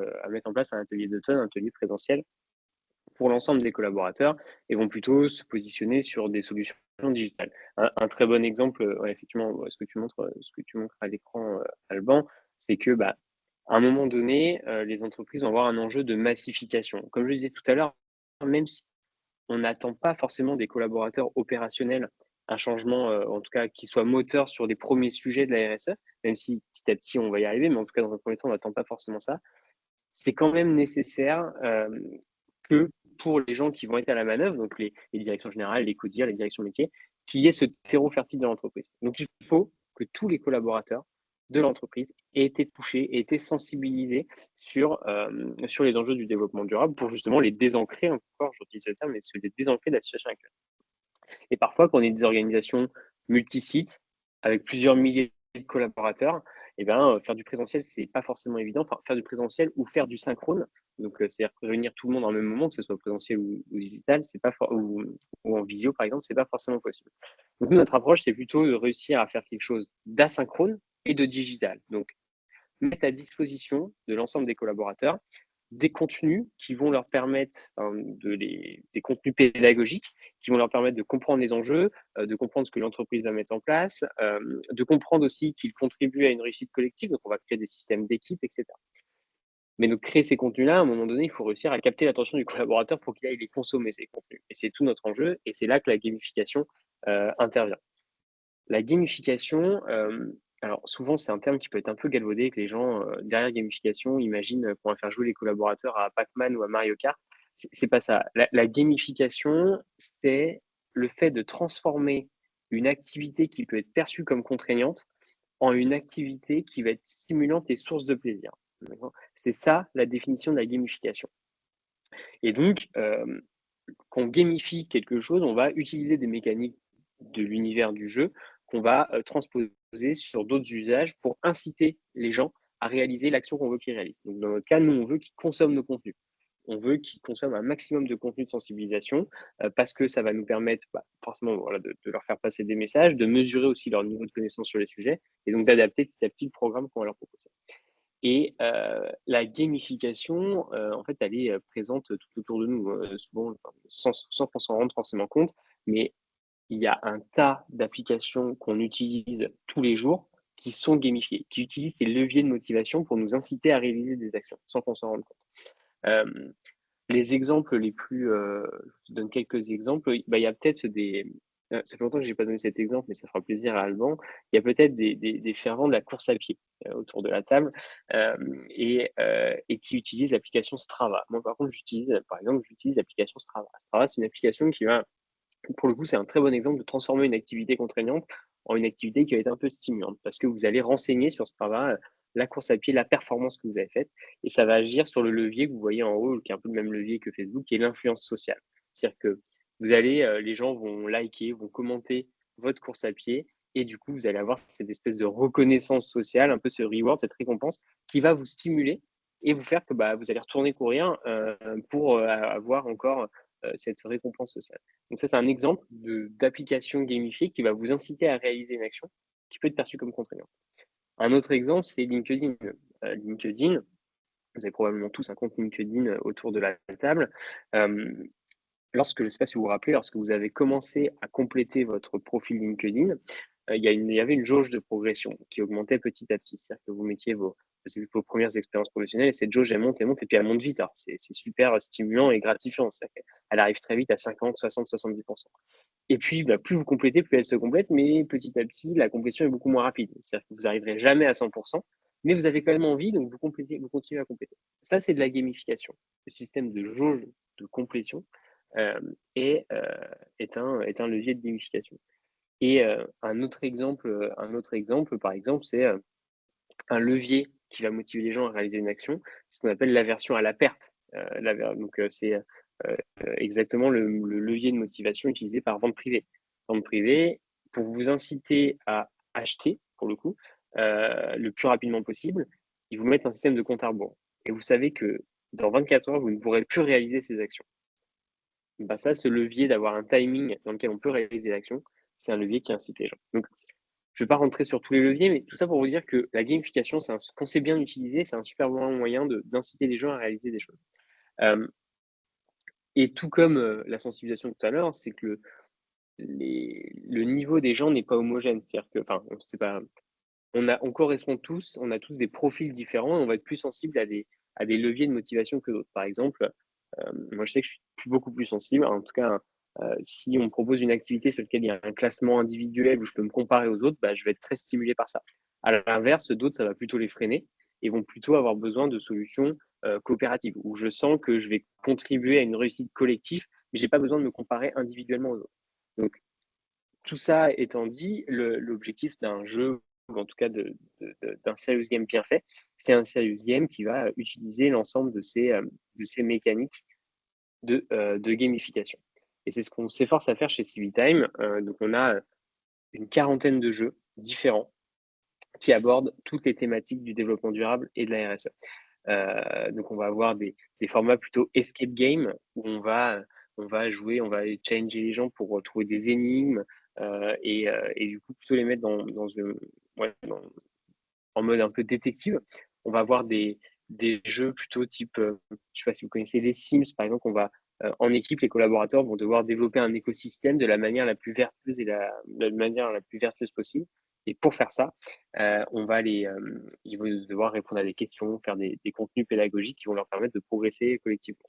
en place un atelier d'automne, un atelier présentiel pour l'ensemble des collaborateurs et vont plutôt se positionner sur des solutions digitales. Un très bon exemple, ouais, effectivement, ce que tu montres à l'écran, Alban, c'est que, à un moment donné, les entreprises vont avoir un enjeu de massification. Comme je le disais tout à l'heure, même si on n'attend pas forcément des collaborateurs opérationnels un changement, en tout cas qui soit moteur sur les premiers sujets de la RSE, même si petit à petit on va y arriver, mais en tout cas dans un premier temps, on n'attend pas forcément ça. C'est quand même nécessaire, que pour les gens qui vont être à la manœuvre, donc les directions générales, les CODIR, les directions métiers, qu'il y ait ce terreau fertile de l'entreprise. Donc il faut que tous les collaborateurs de l'entreprise aient été touchés, aient été sensibilisés sur les enjeux du développement durable pour justement les désancrer, encore j'utilise ce terme, mais se les désancrer de la situation actuelle. Et parfois, quand on est des organisations multi-sites avec plusieurs milliers de collaborateurs, eh ben, faire du présentiel, c'est pas forcément évident. Enfin, faire du présentiel ou faire du synchrone, donc c'est-à-dire réunir tout le monde en même moment, que ce soit présentiel ou digital, c'est pas ou en visio par exemple, c'est pas forcément possible. Donc nous, notre approche, c'est plutôt de réussir à faire quelque chose d'asynchrone et de digital. Donc mettre à disposition de l'ensemble des collaborateurs des contenus qui vont leur permettre, des contenus pédagogiques qui vont leur permettre de comprendre les enjeux, de comprendre ce que l'entreprise va mettre en place, de comprendre aussi qu'ils contribuent à une réussite collective, donc on va créer des systèmes d'équipe, etc. Mais donc, créer ces contenus-là, à un moment donné, il faut réussir à capter l'attention du collaborateur pour qu'il aille les consommer, ces contenus. Et c'est tout notre enjeu, et c'est là que la gamification intervient. La gamification, alors souvent, c'est un terme qui peut être un peu galvaudé, que les gens, derrière gamification, imaginent qu'on va faire jouer les collaborateurs à Pac-Man ou à Mario Kart. C'est pas ça. La gamification, c'est le fait de transformer une activité qui peut être perçue comme contraignante en une activité qui va être stimulante et source de plaisir. C'est ça la définition de la gamification. Et donc, quand on gamifie quelque chose, on va utiliser des mécaniques de l'univers du jeu qu'on va transposer sur d'autres usages pour inciter les gens à réaliser l'action qu'on veut qu'ils réalisent. Donc, dans notre cas, nous, on veut qu'ils consomment nos contenus. On veut qu'ils consomment un maximum de contenu de sensibilisation parce que ça va nous permettre forcément de leur faire passer des messages, de mesurer aussi leur niveau de connaissance sur les sujets et donc d'adapter petit à petit le programme qu'on va leur proposer. Et la gamification, en fait, elle est présente tout autour de nous, souvent sans qu'on s'en rende forcément compte, mais il y a un tas d'applications qu'on utilise tous les jours qui sont gamifiées, qui utilisent ces leviers de motivation pour nous inciter à réaliser des actions sans qu'on s'en rende compte. Les exemples les plus, je te donne quelques exemples. Il y a peut-être ça fait longtemps que je n'ai pas donné cet exemple, mais ça fera plaisir à Alban. Il y a peut-être des fervents de la course à pied autour de la table et qui utilisent l'application Strava. Moi, par contre, j'utilise l'application Strava. Strava, c'est une application qui va, pour le coup, c'est un très bon exemple de transformer une activité contraignante en une activité qui va être un peu stimulante parce que vous allez renseigner sur Strava la course à pied, la performance que vous avez faite et ça va agir sur le levier que vous voyez en haut, qui est un peu le même levier que Facebook, qui est l'influence sociale. C'est-à-dire que vous allez, les gens vont liker, vont commenter votre course à pied et du coup, vous allez avoir cette espèce de reconnaissance sociale, un peu ce reward, cette récompense qui va vous stimuler et vous faire que vous allez retourner courir pour avoir encore cette récompense sociale. Donc ça, c'est un exemple d'application gamifiée qui va vous inciter à réaliser une action qui peut être perçue comme contraignante. Un autre exemple, c'est LinkedIn. LinkedIn, vous avez probablement tous un compte LinkedIn autour de la table. Je ne sais pas si vous vous rappelez, lorsque vous avez commencé à compléter votre profil LinkedIn, il y avait une jauge de progression qui augmentait petit à petit. C'est-à-dire que vous mettiez vos premières expériences professionnelles et cette jauge, elle monte, et puis elle monte vite. Alors, c'est super stimulant et gratifiant. Elle arrive très vite à 50, 60, 70%. Et puis, plus vous complétez, plus elle se complète, mais petit à petit, la complétion est beaucoup moins rapide. C'est-à-dire que vous n'arriverez jamais à 100%, mais vous avez quand même envie, donc vous continuez à compléter. Ça, c'est de la gamification. Le système de jauge de complétion est un levier de gamification. Et un autre exemple, par exemple, c'est un levier qui va motiver les gens à réaliser une action, c'est ce qu'on appelle l'aversion à la perte. Donc, c'est exactement le levier de motivation utilisé par vente privée. Vente privée, pour vous inciter à acheter, pour le coup, le plus rapidement possible, ils vous mettent un système de compte à rebours. Et vous savez que dans 24 heures, vous ne pourrez plus réaliser ces actions. Ça, ce levier d'avoir un timing dans lequel on peut réaliser l'action, c'est un levier qui incite les gens. Donc, je ne vais pas rentrer sur tous les leviers, mais tout ça pour vous dire que la gamification, quand c'est bien utilisé, c'est un super bon moyen d'inciter les gens à réaliser des choses. Et tout comme la sensibilisation tout à l'heure, c'est que le niveau des gens n'est pas homogène. C'est-à-dire que, c'est pas, on correspond tous, on a tous des profils différents et on va être plus sensible à des leviers de motivation que d'autres. Par exemple, moi je sais que je suis beaucoup plus sensible. En tout cas, si on me propose une activité sur laquelle il y a un classement individuel où je peux me comparer aux autres, je vais être très stimulé par ça. À l'inverse, d'autres, ça va plutôt les freiner et vont plutôt avoir besoin de solutions coopératives où je sens que je vais contribuer à une réussite collective, mais je n'ai pas besoin de me comparer individuellement aux autres. Donc, tout ça étant dit, l'objectif d'un jeu, ou en tout cas d'un serious game bien fait, c'est un serious game qui va utiliser l'ensemble de ces mécaniques de gamification. Et c'est ce qu'on s'efforce à faire chez CiviTime. Donc, on a une quarantaine de jeux différents qui abordent toutes les thématiques du développement durable et de la RSE. Donc, on va avoir des formats plutôt escape game où on va jouer, on va challenger les gens pour trouver des énigmes et du coup plutôt les mettre en mode un peu détective. On va avoir des jeux plutôt type, je ne sais pas si vous connaissez les Sims, par exemple, en équipe, les collaborateurs vont devoir développer un écosystème de la manière la plus vertueuse et de la manière la plus vertueuse possible. Et pour faire ça, ils vont devoir répondre à des questions, faire des contenus pédagogiques qui vont leur permettre de progresser collectivement.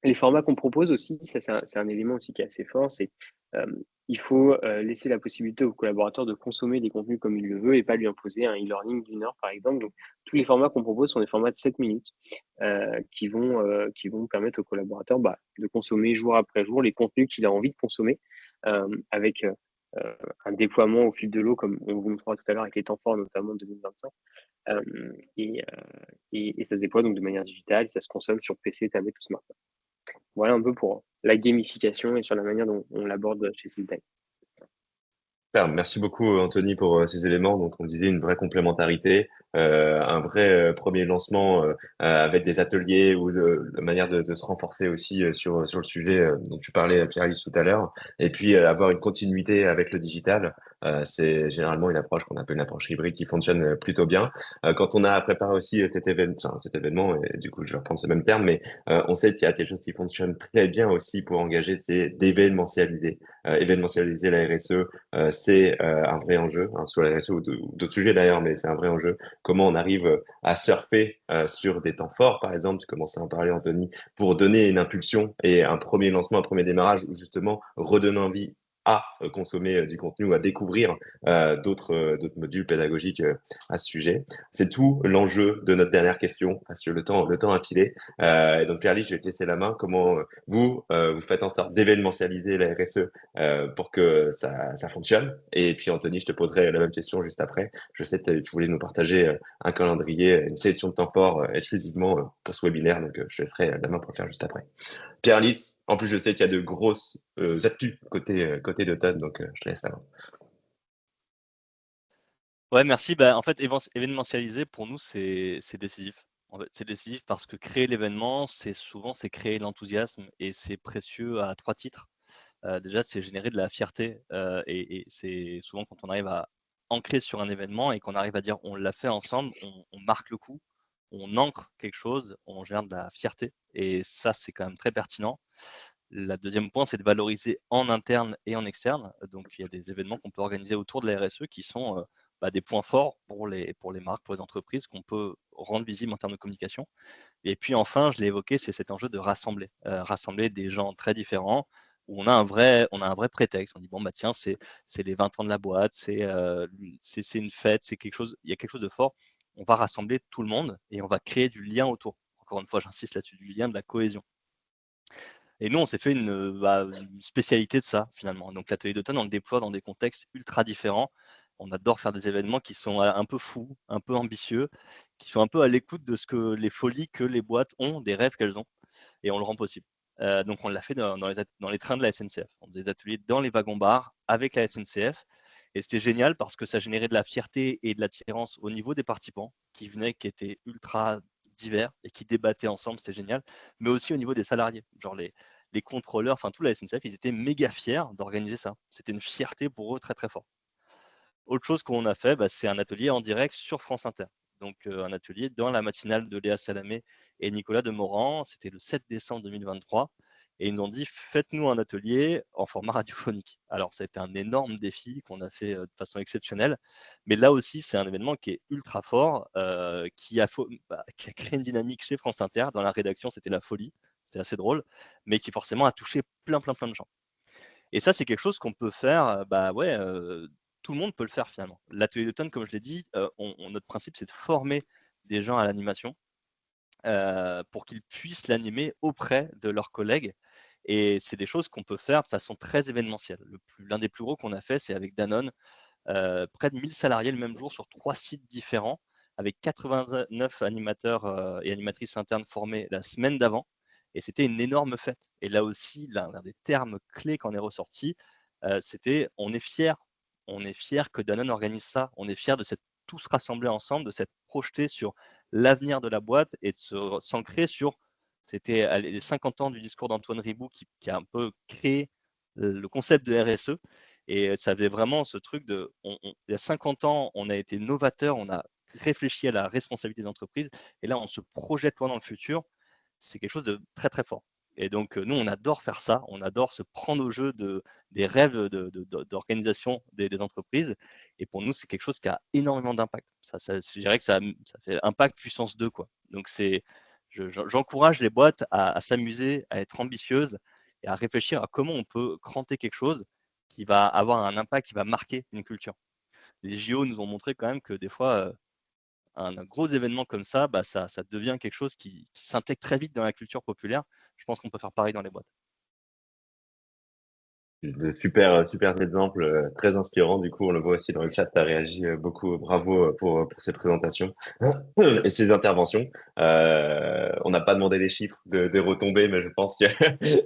Les formats qu'on propose aussi, ça c'est un élément aussi qui est assez fort, c'est il faut laisser la possibilité au collaborateur de consommer des contenus comme il le veut et pas lui imposer un e-learning d'1 heure par exemple. Donc tous les formats qu'on propose sont des formats de 7 minutes qui vont permettre au collaborateur de consommer jour après jour les contenus qu'il a envie de consommer avec un déploiement au fil de l'eau comme on vous montrera tout à l'heure avec les temps forts notamment de 2025. Et ça se déploie donc de manière digitale, ça se consomme sur PC, tablette ou smartphone. Voilà un peu pour la gamification et sur la manière dont on l'aborde chez Siltime. Super, merci beaucoup Anthony pour ces éléments. Donc on disait une vraie complémentarité, un vrai premier lancement avec des ateliers ou de manière de se renforcer aussi sur le sujet dont tu parlais Pierre-Alice tout à l'heure. Et puis avoir une continuité avec le digital. C'est généralement une approche qu'on appelle une approche hybride qui fonctionne plutôt bien. Quand on a préparé aussi cet événement, et du coup je vais reprendre ce même terme, mais on sait qu'il y a quelque chose qui fonctionne très bien aussi pour engager, c'est d'événementialiser, événementialiser la RSE. C'est un vrai enjeu, hein, sur la RSE ou d'autres sujets d'ailleurs, mais c'est un vrai enjeu. Comment on arrive à surfer sur des temps forts, par exemple, tu commençais à en parler, Anthony, pour donner une impulsion et un premier lancement, un premier démarrage, ou justement redonner envie à consommer du contenu ou à découvrir d'autres modules pédagogiques à ce sujet. C'est tout l'enjeu de notre dernière question, parce que le temps a filé. Et donc, Pierre-Lie, je vais te laisser la main. Comment vous faites en sorte d'événementialiser la RSE pour que ça fonctionne. Et puis Anthony, je te poserai la même question juste après. Je sais que tu voulais nous partager un calendrier, une sélection de temps fort exclusivement pour ce webinaire, donc je te laisserai la main pour le faire juste après. Pierre Litz, en plus je sais qu'il y a de grosses actus côté de Todd, donc je te laisse la main. Ouais, merci. En fait, événementialiser, pour nous, c'est décisif. En fait, c'est décisif parce que créer l'événement, c'est créer l'enthousiasme et c'est précieux à 3 titres. Déjà, c'est générer de la fierté et c'est souvent quand on arrive à ancrer sur un événement et qu'on arrive à dire on l'a fait ensemble, on marque le coup, on ancre quelque chose, on génère de la fierté et ça, c'est quand même très pertinent. La deuxième point, c'est de valoriser en interne et en externe. Donc, il y a des événements qu'on peut organiser autour de la RSE qui sont des points forts pour les marques, pour les entreprises qu'on peut rendre visibles en termes de communication. Et puis enfin, je l'ai évoqué, c'est cet enjeu de rassembler des gens très différents où on a un vrai prétexte. On dit bon tiens, c'est les 20 ans de la boîte, c'est une fête, il y a quelque chose de fort. On va rassembler tout le monde et on va créer du lien autour. Encore une fois, j'insiste là-dessus, du lien, de la cohésion. Et nous, on s'est fait une spécialité de ça finalement. Donc l'atelier d'automne, on le déploie dans des contextes ultra différents. On adore faire des événements qui sont un peu fous, un peu ambitieux, qui sont un peu à l'écoute de ce que les folies que les boîtes ont, des rêves qu'elles ont, et on le rend possible. Donc on l'a fait dans les trains de la SNCF. On faisait des ateliers dans les wagons-bars avec la SNCF. Et c'était génial parce que ça générait de la fierté et de l'attirance au niveau des participants qui venaient, qui étaient ultra divers et qui débattaient ensemble, c'était génial. Mais aussi au niveau des salariés, genre les contrôleurs, enfin tout la SNCF, ils étaient méga fiers d'organiser ça. C'était une fierté pour eux très très fort. Autre chose qu'on a fait, c'est un atelier en direct sur France Inter. Donc un atelier dans la matinale de Léa Salamé et Nicolas Demorand. C'était le 7 décembre 2023. Et ils nous ont dit, faites-nous un atelier en format radiophonique. Alors, ça a été un énorme défi qu'on a fait de façon exceptionnelle. Mais là aussi, c'est un événement qui est ultra fort, qui a créé une dynamique chez France Inter. Dans la rédaction, c'était la folie. C'était assez drôle, mais qui forcément a touché plein de gens. Et ça, c'est quelque chose qu'on peut faire, tout le monde peut le faire finalement. L'atelier d'automne, comme je l'ai dit, notre principe, c'est de former des gens à l'animation pour qu'ils puissent l'animer auprès de leurs collègues. Et c'est des choses qu'on peut faire de façon très événementielle. L'un des plus gros qu'on a fait, c'est avec Danone, près de 1000 salariés le même jour sur 3 sites différents, avec 89 animateurs et animatrices internes formés la semaine d'avant. Et c'était une énorme fête. Et là aussi, l'un des termes clés qu'on est ressorti, c'était on est fiers. On est fiers que Danone organise ça. On est fiers de s'être tous rassemblés ensemble, de s'être projetés sur l'avenir de la boîte et de s'ancrer sur. C'était les 50 ans du discours d'Antoine Ribou qui a un peu créé le concept de RSE. Et ça faisait vraiment ce truc de, il y a 50 ans, on a été novateur, on a réfléchi à la responsabilité des entreprises, et là, on se projette loin dans le futur. C'est quelque chose de très, très fort. Et donc, nous, on adore faire ça. On adore se prendre au jeu des rêves d'organisation des entreprises. Et pour nous, c'est quelque chose qui a énormément d'impact. Je dirais que ça fait impact puissance 2, quoi. Donc, j'encourage les boîtes à s'amuser, à être ambitieuses et à réfléchir à comment on peut cranter quelque chose qui va avoir un impact, qui va marquer une culture. Les JO nous ont montré quand même que des fois, un gros événement comme ça, ça devient quelque chose qui s'intègre très vite dans la culture populaire. Je pense qu'on peut faire pareil dans les boîtes. De super exemples, très inspirants. Du coup, on le voit aussi dans le chat, tu as réagi beaucoup. Bravo pour ces présentations et ces interventions. On n'a pas demandé les chiffres des retombées, mais je pense que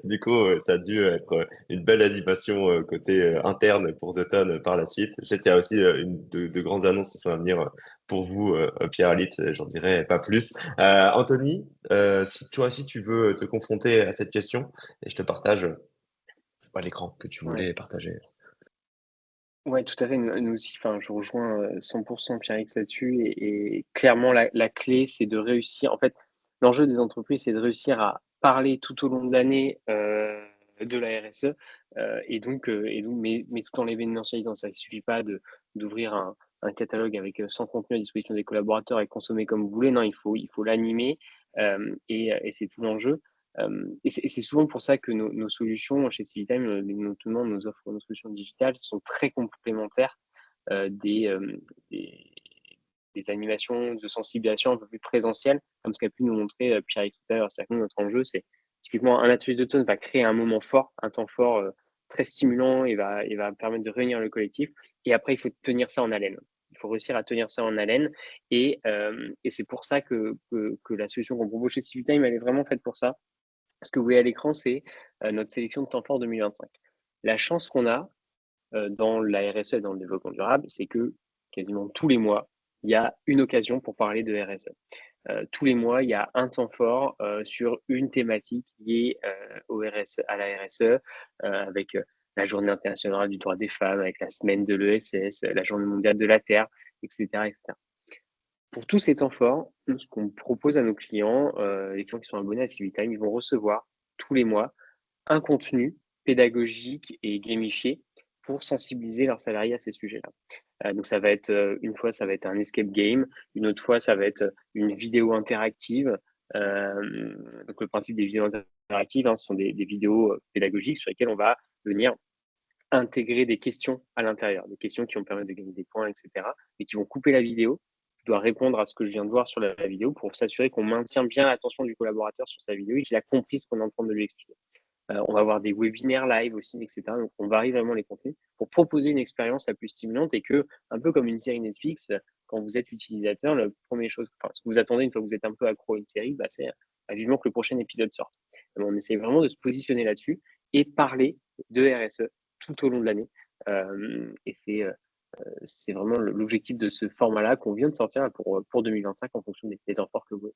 du coup, ça a dû être une belle animation côté interne pour Dutton par la suite. Je sais qu'il y a aussi de grandes annonces qui sont à venir pour vous, Pierre-Alix, j'en dirai pas plus. Anthony, si toi aussi tu veux te confronter à cette question, et je te partage pas l'écran que tu Ouais. voulais partager. Ouais, tout à fait. Nous aussi, je rejoins 100% Pierre-X là-dessus. Et clairement, la clé, c'est de réussir. En fait, l'enjeu des entreprises, c'est de réussir à parler tout au long de l'année de la RSE. Mais tout en l'événementialisant. Ça ne suffit pas d'ouvrir un catalogue avec 100 contenus à disposition des collaborateurs et consommer comme vous voulez. Non, il faut l'animer. Et c'est tout l'enjeu. Et c'est souvent pour ça que nos solutions chez Civitime, notamment nos offres, nos solutions digitales, sont très complémentaires des, des animations de sensibilisation un peu plus présentielles, comme ce qu'a pu nous montrer Pierre tout à l'heure. C'est-à-dire que notre enjeu, c'est typiquement un atelier d'automne va créer un moment fort, un temps fort très stimulant et va permettre de réunir le collectif. Et après, il faut tenir ça en haleine. Il faut réussir à tenir ça en haleine. Et c'est pour ça que la solution qu'on propose chez Civitime, elle est vraiment faite pour ça. Ce que vous voyez à l'écran, c'est notre sélection de temps fort 2025. La chance qu'on a dans la RSE et dans le développement durable, c'est que quasiment tous les mois, il y a une occasion pour parler de RSE. Tous les mois, il y a un temps fort sur une thématique liée à la RSE, avec la Journée internationale du droit des femmes, avec la semaine de l'ESS, la Journée mondiale de la Terre, etc., etc. Pour tous ces temps forts, ce qu'on propose à nos clients, les clients qui sont abonnés à Civitime, ils vont recevoir tous les mois un contenu pédagogique et gamifié pour sensibiliser leurs salariés à ces sujets-là. Donc ça va être une fois ça va être un escape game, une autre fois ça va être une vidéo interactive. Donc le principe des vidéos interactives, ce sont des vidéos pédagogiques sur lesquelles on va venir intégrer des questions à l'intérieur, des questions qui vont permettre de gagner des points, etc. Et qui vont couper la vidéo. Tu dois répondre à ce que je viens de voir sur la vidéo pour s'assurer qu'on maintient bien l'attention du collaborateur sur sa vidéo et qu'il a compris ce qu'on est en train de lui expliquer. On va avoir des webinaires live aussi, etc. Donc, on varie vraiment les contenus pour proposer une expérience la plus stimulante et que, un peu comme une série Netflix, quand vous êtes utilisateur, la première chose, ce que vous attendez une fois que vous êtes un peu accro à une série, c'est vivement que le prochain épisode sorte. Donc, on essaie vraiment de se positionner là-dessus et parler de RSE tout au long de l'année. Et c'est vraiment l'objectif de ce format-là qu'on vient de sortir pour 2025 en fonction des efforts que vous avez.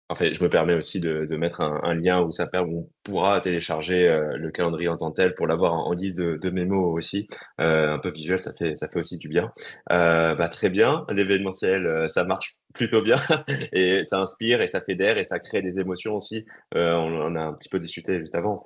En fait, je me permets aussi de mettre un lien où on pourra télécharger le calendrier en tant que tel pour l'avoir en guise de mémo aussi. Un peu visuel, ça fait aussi du bien. Très bien, l'événementiel, ça marche plutôt bien et ça inspire et ça fédère et ça crée des émotions aussi. On a un petit peu discuté juste avant,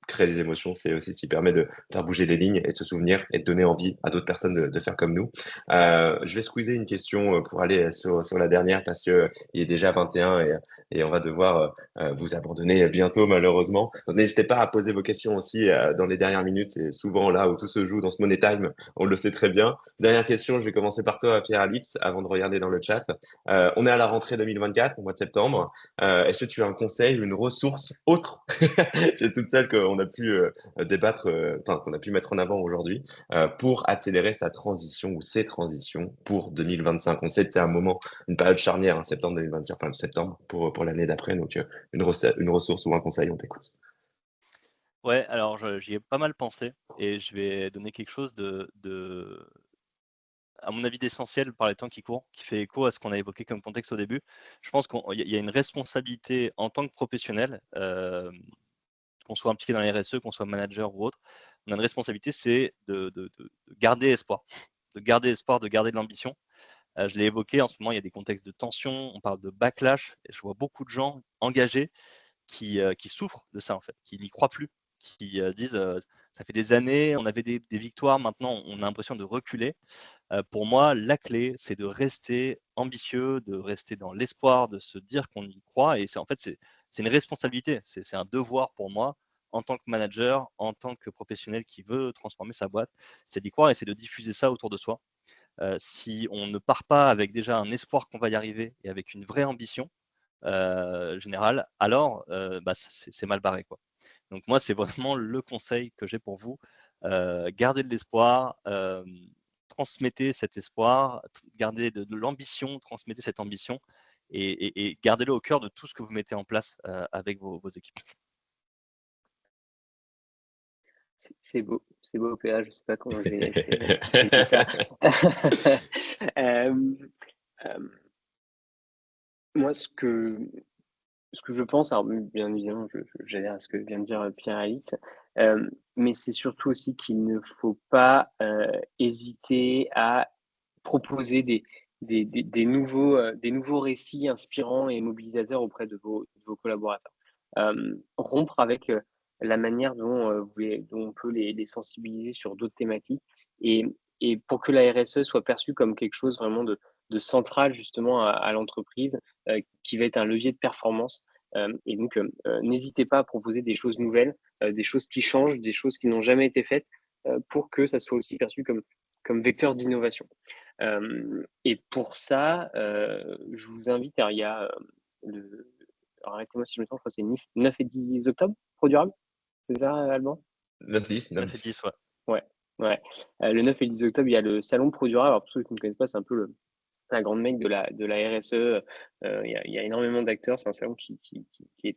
créer des émotions, c'est aussi ce qui permet de faire bouger les lignes et de se souvenir et de donner envie à d'autres personnes de faire comme nous. Je vais squeezer une question pour aller sur la dernière parce que il est déjà 21 et on va devoir vous abandonner bientôt malheureusement. Donc, n'hésitez pas à poser vos questions aussi dans les dernières minutes. C'est souvent là où tout se joue dans ce Money Time. On le sait très bien. Dernière question, je vais commencer par toi, Pierre-Alix, avant de regarder dans le chat. On est à la rentrée 2024, au mois de septembre. Est-ce que tu as un conseil, une ressource autre que toutes celles qu'on a pu débattre, qu'on a pu mettre en avant aujourd'hui pour accélérer sa transition ou ses transitions pour 2025? On sait que c'est un moment, une période charnière, septembre 2024, enfin septembre pour l'année d'après. Donc, une ressource ou un conseil, on t'écoute. Ouais, alors j'y ai pas mal pensé et je vais donner quelque chose à mon avis, d'essentiel par les temps qui courent, qui fait écho à ce qu'on a évoqué comme contexte au début. Je pense qu'il y a une responsabilité en tant que professionnel, qu'on soit impliqué dans la RSE, qu'on soit manager ou autre. On a une responsabilité, c'est de garder espoir, de garder espoir, de garder de l'ambition. Je l'ai évoqué, en ce moment, il y a des contextes de tension, on parle de backlash. Et je vois beaucoup de gens engagés qui souffrent de ça, en fait, qui n'y croient plus, qui disent ça fait des années, on avait des victoires, maintenant on a l'impression de reculer. Pour moi, la clé, c'est de rester ambitieux, de rester dans l'espoir, de se dire qu'on y croit. Et c'est en fait, c'est une responsabilité, c'est un devoir pour moi en tant que manager, en tant que professionnel qui veut transformer sa boîte, c'est d'y croire et c'est de diffuser ça autour de soi. Si on ne part pas avec déjà un espoir qu'on va y arriver et avec une vraie ambition générale, alors c'est mal barré, quoi. Donc moi, c'est vraiment le conseil que j'ai pour vous. Gardez de l'espoir, transmettez cet espoir, gardez de l'ambition, transmettez cette ambition et gardez-le au cœur de tout ce que vous mettez en place avec vos équipes. C'est beau, PA. Je sais pas comment j'ai dit ça. Euh, euh, Moi, ce que je pense, alors bien évidemment, j'adhère à ce que vient de dire Pierre-Alix, mais c'est surtout aussi qu'il ne faut pas hésiter à proposer des nouveaux récits inspirants et mobilisateurs auprès de vos collaborateurs. Rompre avec la manière dont on peut les sensibiliser sur d'autres thématiques et, et pour que la RSE soit perçue comme quelque chose vraiment de central justement à l'entreprise, qui va être un levier de performance. Et donc, n'hésitez pas à proposer des choses nouvelles, des choses qui changent, des choses qui n'ont jamais été faites, pour que ça soit aussi perçu comme vecteur d'innovation. Et pour ça, je vous invite, alors il y a alors arrêtez-moi si je me trompe, je crois que c'est 9 et 10 octobre, Produrable, c'est ça, Alban? 9-10, 9 et 9-10. 10, ouais. Ouais, ouais. Le 9 et 10 octobre, il y a le salon Produrable. Alors pour ceux qui ne connaissent pas, c'est un peu la grande mecque de la RSE. Il y a énormément d'acteurs. C'est un salon qui est qui est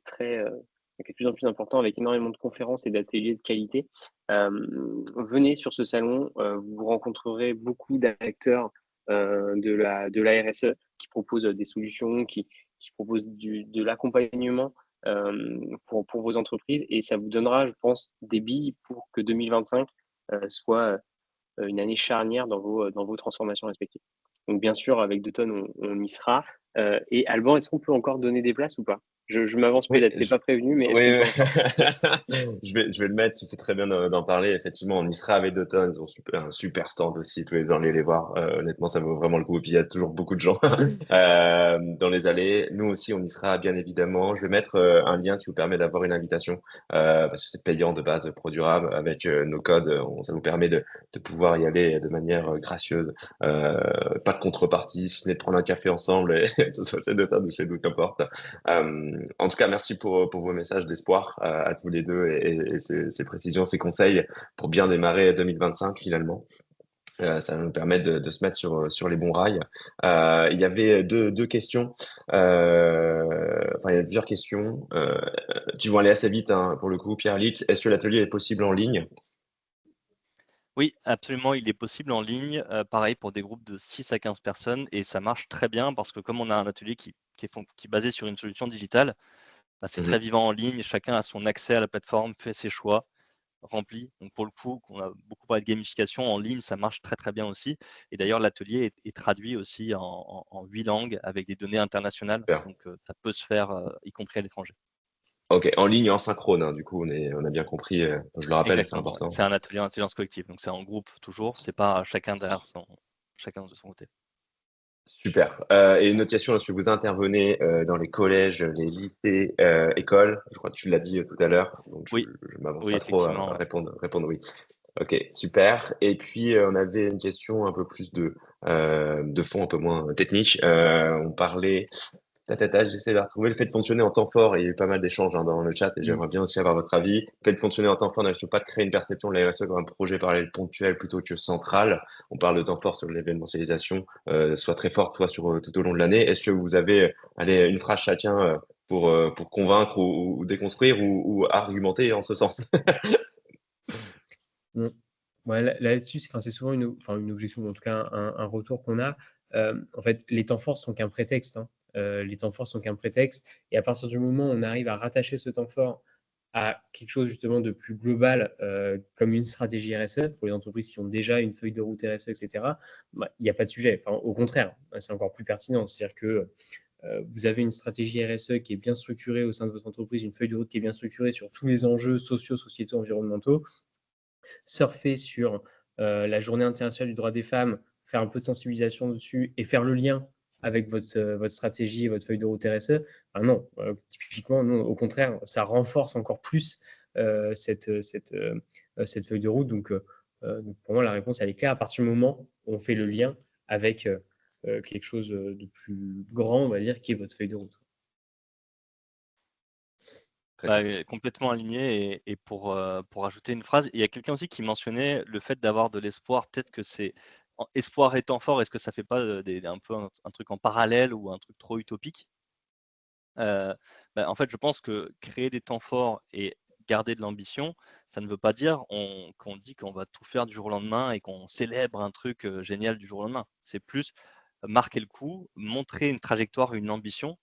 de plus en plus important, avec énormément de conférences et d'ateliers de qualité. Venez sur ce salon, vous rencontrerez beaucoup d'acteurs de la RSE qui proposent des solutions, qui proposent de l'accompagnement pour vos entreprises, et ça vous donnera, je pense, des billes pour que 2025 soit une année charnière dans vos transformations respectives. Donc, bien sûr, avec 2 tonnes, on y sera. Et Alban, est-ce qu'on peut encore donner des places ou pas? Je m'avance Oui, peut-être, t'es pas prévenu, mais est-ce qu'on oui, peut encore? je vais le mettre, tu fais très bien d'en parler. Effectivement, on y sera avec Doton, ils ont un super stand aussi, tous les ans, allez les voir. Honnêtement, ça vaut vraiment le coup. Et puis, il y a toujours beaucoup de gens dans les allées. Nous aussi, on y sera, bien évidemment. Je vais mettre un lien qui vous permet d'avoir une invitation, parce que c'est payant de base, Produrable. Avec nos codes, ça vous permet de pouvoir y aller de manière gracieuse. Pas de contrepartie, si ce n'est de prendre un café ensemble, et que ce soit chez Doton ou chez nous, qu'importe. En tout cas, merci pour vos messages d'espoir à tous les deux et ces précisions, ces conseils pour bien démarrer 2025 finalement. Ça va nous permettre de se mettre sur les bons rails. Il y avait deux questions. Enfin, il y a plusieurs questions. Tu vas aller assez vite hein, pour le coup, Pierre-Alix. Est-ce que l'atelier est possible en ligne? Oui, absolument, il est possible en ligne, pareil pour des groupes de 6 à 15 personnes et ça marche très bien parce que comme on a un atelier qui est basé sur une solution digitale, c'est très Mhm. vivant en ligne, chacun a son accès à la plateforme, fait ses choix, remplit. Donc pour le coup, on a beaucoup parlé de gamification en ligne, ça marche très très bien aussi. Et d'ailleurs, l'atelier est traduit aussi en 8 langues avec des données internationales, Super. donc ça peut se faire y compris à l'étranger. Ok, en ligne et en synchrone, hein, du coup, on a bien compris. Je le rappelle, c'est Exactement, ouais. important. C'est un atelier d'intelligence collective, donc c'est en groupe toujours, c'est pas chacun derrière chacun de son côté. Super. Et une autre question, est-ce que vous intervenez dans les collèges, les lycées, écoles? Je crois que tu l'as dit tout à l'heure, donc je Oui, ne m'avance oui, pas trop à effectivement, ouais. répondre oui. Ok, super. Et puis, on avait une question un peu plus de fond, un peu moins technique. On parlait j'essaie de la retrouver. Le fait de fonctionner en temps fort, il y a eu pas mal d'échanges hein, dans le chat et Mm. j'aimerais bien aussi avoir votre avis. Le fait de fonctionner en temps fort n'assure pas de créer une perception de la RSE comme un projet parallèle ponctuel plutôt que central. On parle de temps fort sur l'événementialisation, soit très forte, soit sur tout au long de l'année. Est-ce que vous avez allez, une phrase chacun pour convaincre ou déconstruire ou argumenter en ce sens? Bon, ouais, là-dessus, c'est souvent une objection, ou en tout cas un retour qu'on a. En fait, les temps forts sont qu'un prétexte, hein. Les temps forts sont qu'un prétexte. Et à partir du moment où on arrive à rattacher ce temps fort à quelque chose justement de plus global, comme une stratégie RSE pour les entreprises qui ont déjà une feuille de route RSE, etc., bah, il n'y a pas de sujet. Enfin, au contraire, c'est encore plus pertinent. C'est-à-dire que vous avez une stratégie RSE qui est bien structurée au sein de votre entreprise, une feuille de route qui est bien structurée sur tous les enjeux sociaux, sociétaux, environnementaux. Surfer sur la journée internationale du droit des femmes, faire un peu de sensibilisation dessus et faire le lien avec votre stratégie et votre feuille de route RSE, ah non, typiquement, non, au contraire, ça renforce encore plus cette feuille de route. Donc, pour moi, la réponse, elle est claire. À partir du moment où on fait le lien avec quelque chose de plus grand, on va dire, qui est votre feuille de route. Complètement aligné et pour ajouter une phrase, il y a quelqu'un aussi qui mentionnait le fait d'avoir de l'espoir. Peut-être que c'est espoir et temps fort, est-ce que ça fait pas un peu un truc en parallèle ou un truc trop utopique? En fait, je pense que créer des temps forts et garder de l'ambition, ça ne veut pas dire qu'on dit qu'on va tout faire du jour au lendemain et qu'on célèbre un truc génial du jour au lendemain. C'est plus marquer le coup, montrer une trajectoire, une ambition,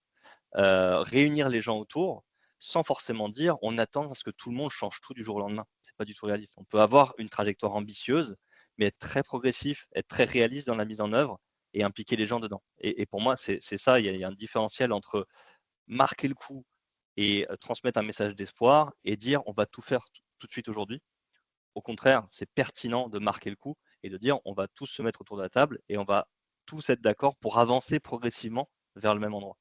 réunir les gens autour sans forcément dire on attend à ce que tout le monde change tout du jour au lendemain. C'est pas du tout réaliste. On peut avoir une trajectoire ambitieuse, mais être très progressif, être très réaliste dans la mise en œuvre et impliquer les gens dedans. Et pour moi, c'est ça, il y a un différentiel entre marquer le coup et transmettre un message d'espoir et dire on va tout faire tout de suite aujourd'hui. Au contraire, c'est pertinent de marquer le coup et de dire on va tous se mettre autour de la table et on va tous être d'accord pour avancer progressivement vers le même endroit.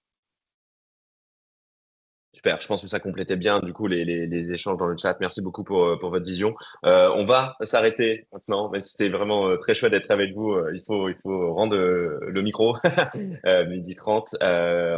Super, je pense que ça complétait bien du coup les échanges dans le chat. Merci beaucoup pour votre vision. On va s'arrêter maintenant, mais c'était vraiment très chouette d'être avec vous. Il faut rendre le micro, 12h30.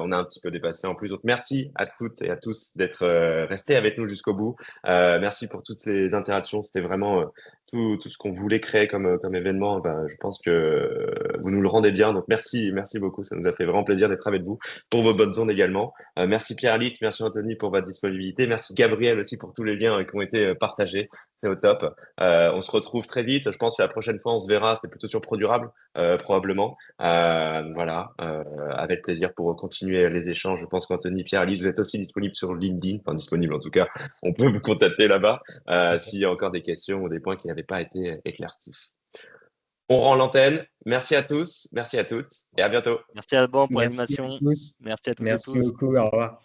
On a un petit peu dépassé en plus. Donc merci à toutes et à tous d'être restés avec nous jusqu'au bout. Merci pour toutes ces interactions. C'était vraiment tout ce qu'on voulait créer comme événement. Je pense que vous nous le rendez bien. Donc merci beaucoup. Ça nous a fait vraiment plaisir d'être avec vous pour vos bonnes ondes également. Merci Pierre-Luc, merci Anthony pour votre disponibilité. Merci Gabriel aussi pour tous les liens qui ont été partagés. C'est au top. On se retrouve très vite. Je pense que la prochaine fois, on se verra. C'est plutôt sur Produrable, probablement. Voilà, avec plaisir pour continuer les échanges. Je pense qu'Anthony, Pierre-Luc, vous êtes aussi disponible sur LinkedIn. Enfin, disponible en tout cas. On peut vous contacter là-bas s'il y a encore des questions ou des points qui n'avaient pas été éclaircis. On rend l'antenne. Merci à tous, merci à toutes et à bientôt. Merci Alban pour Merci à l'animation. tous. Merci à toutes et Merci tous. beaucoup. Au revoir.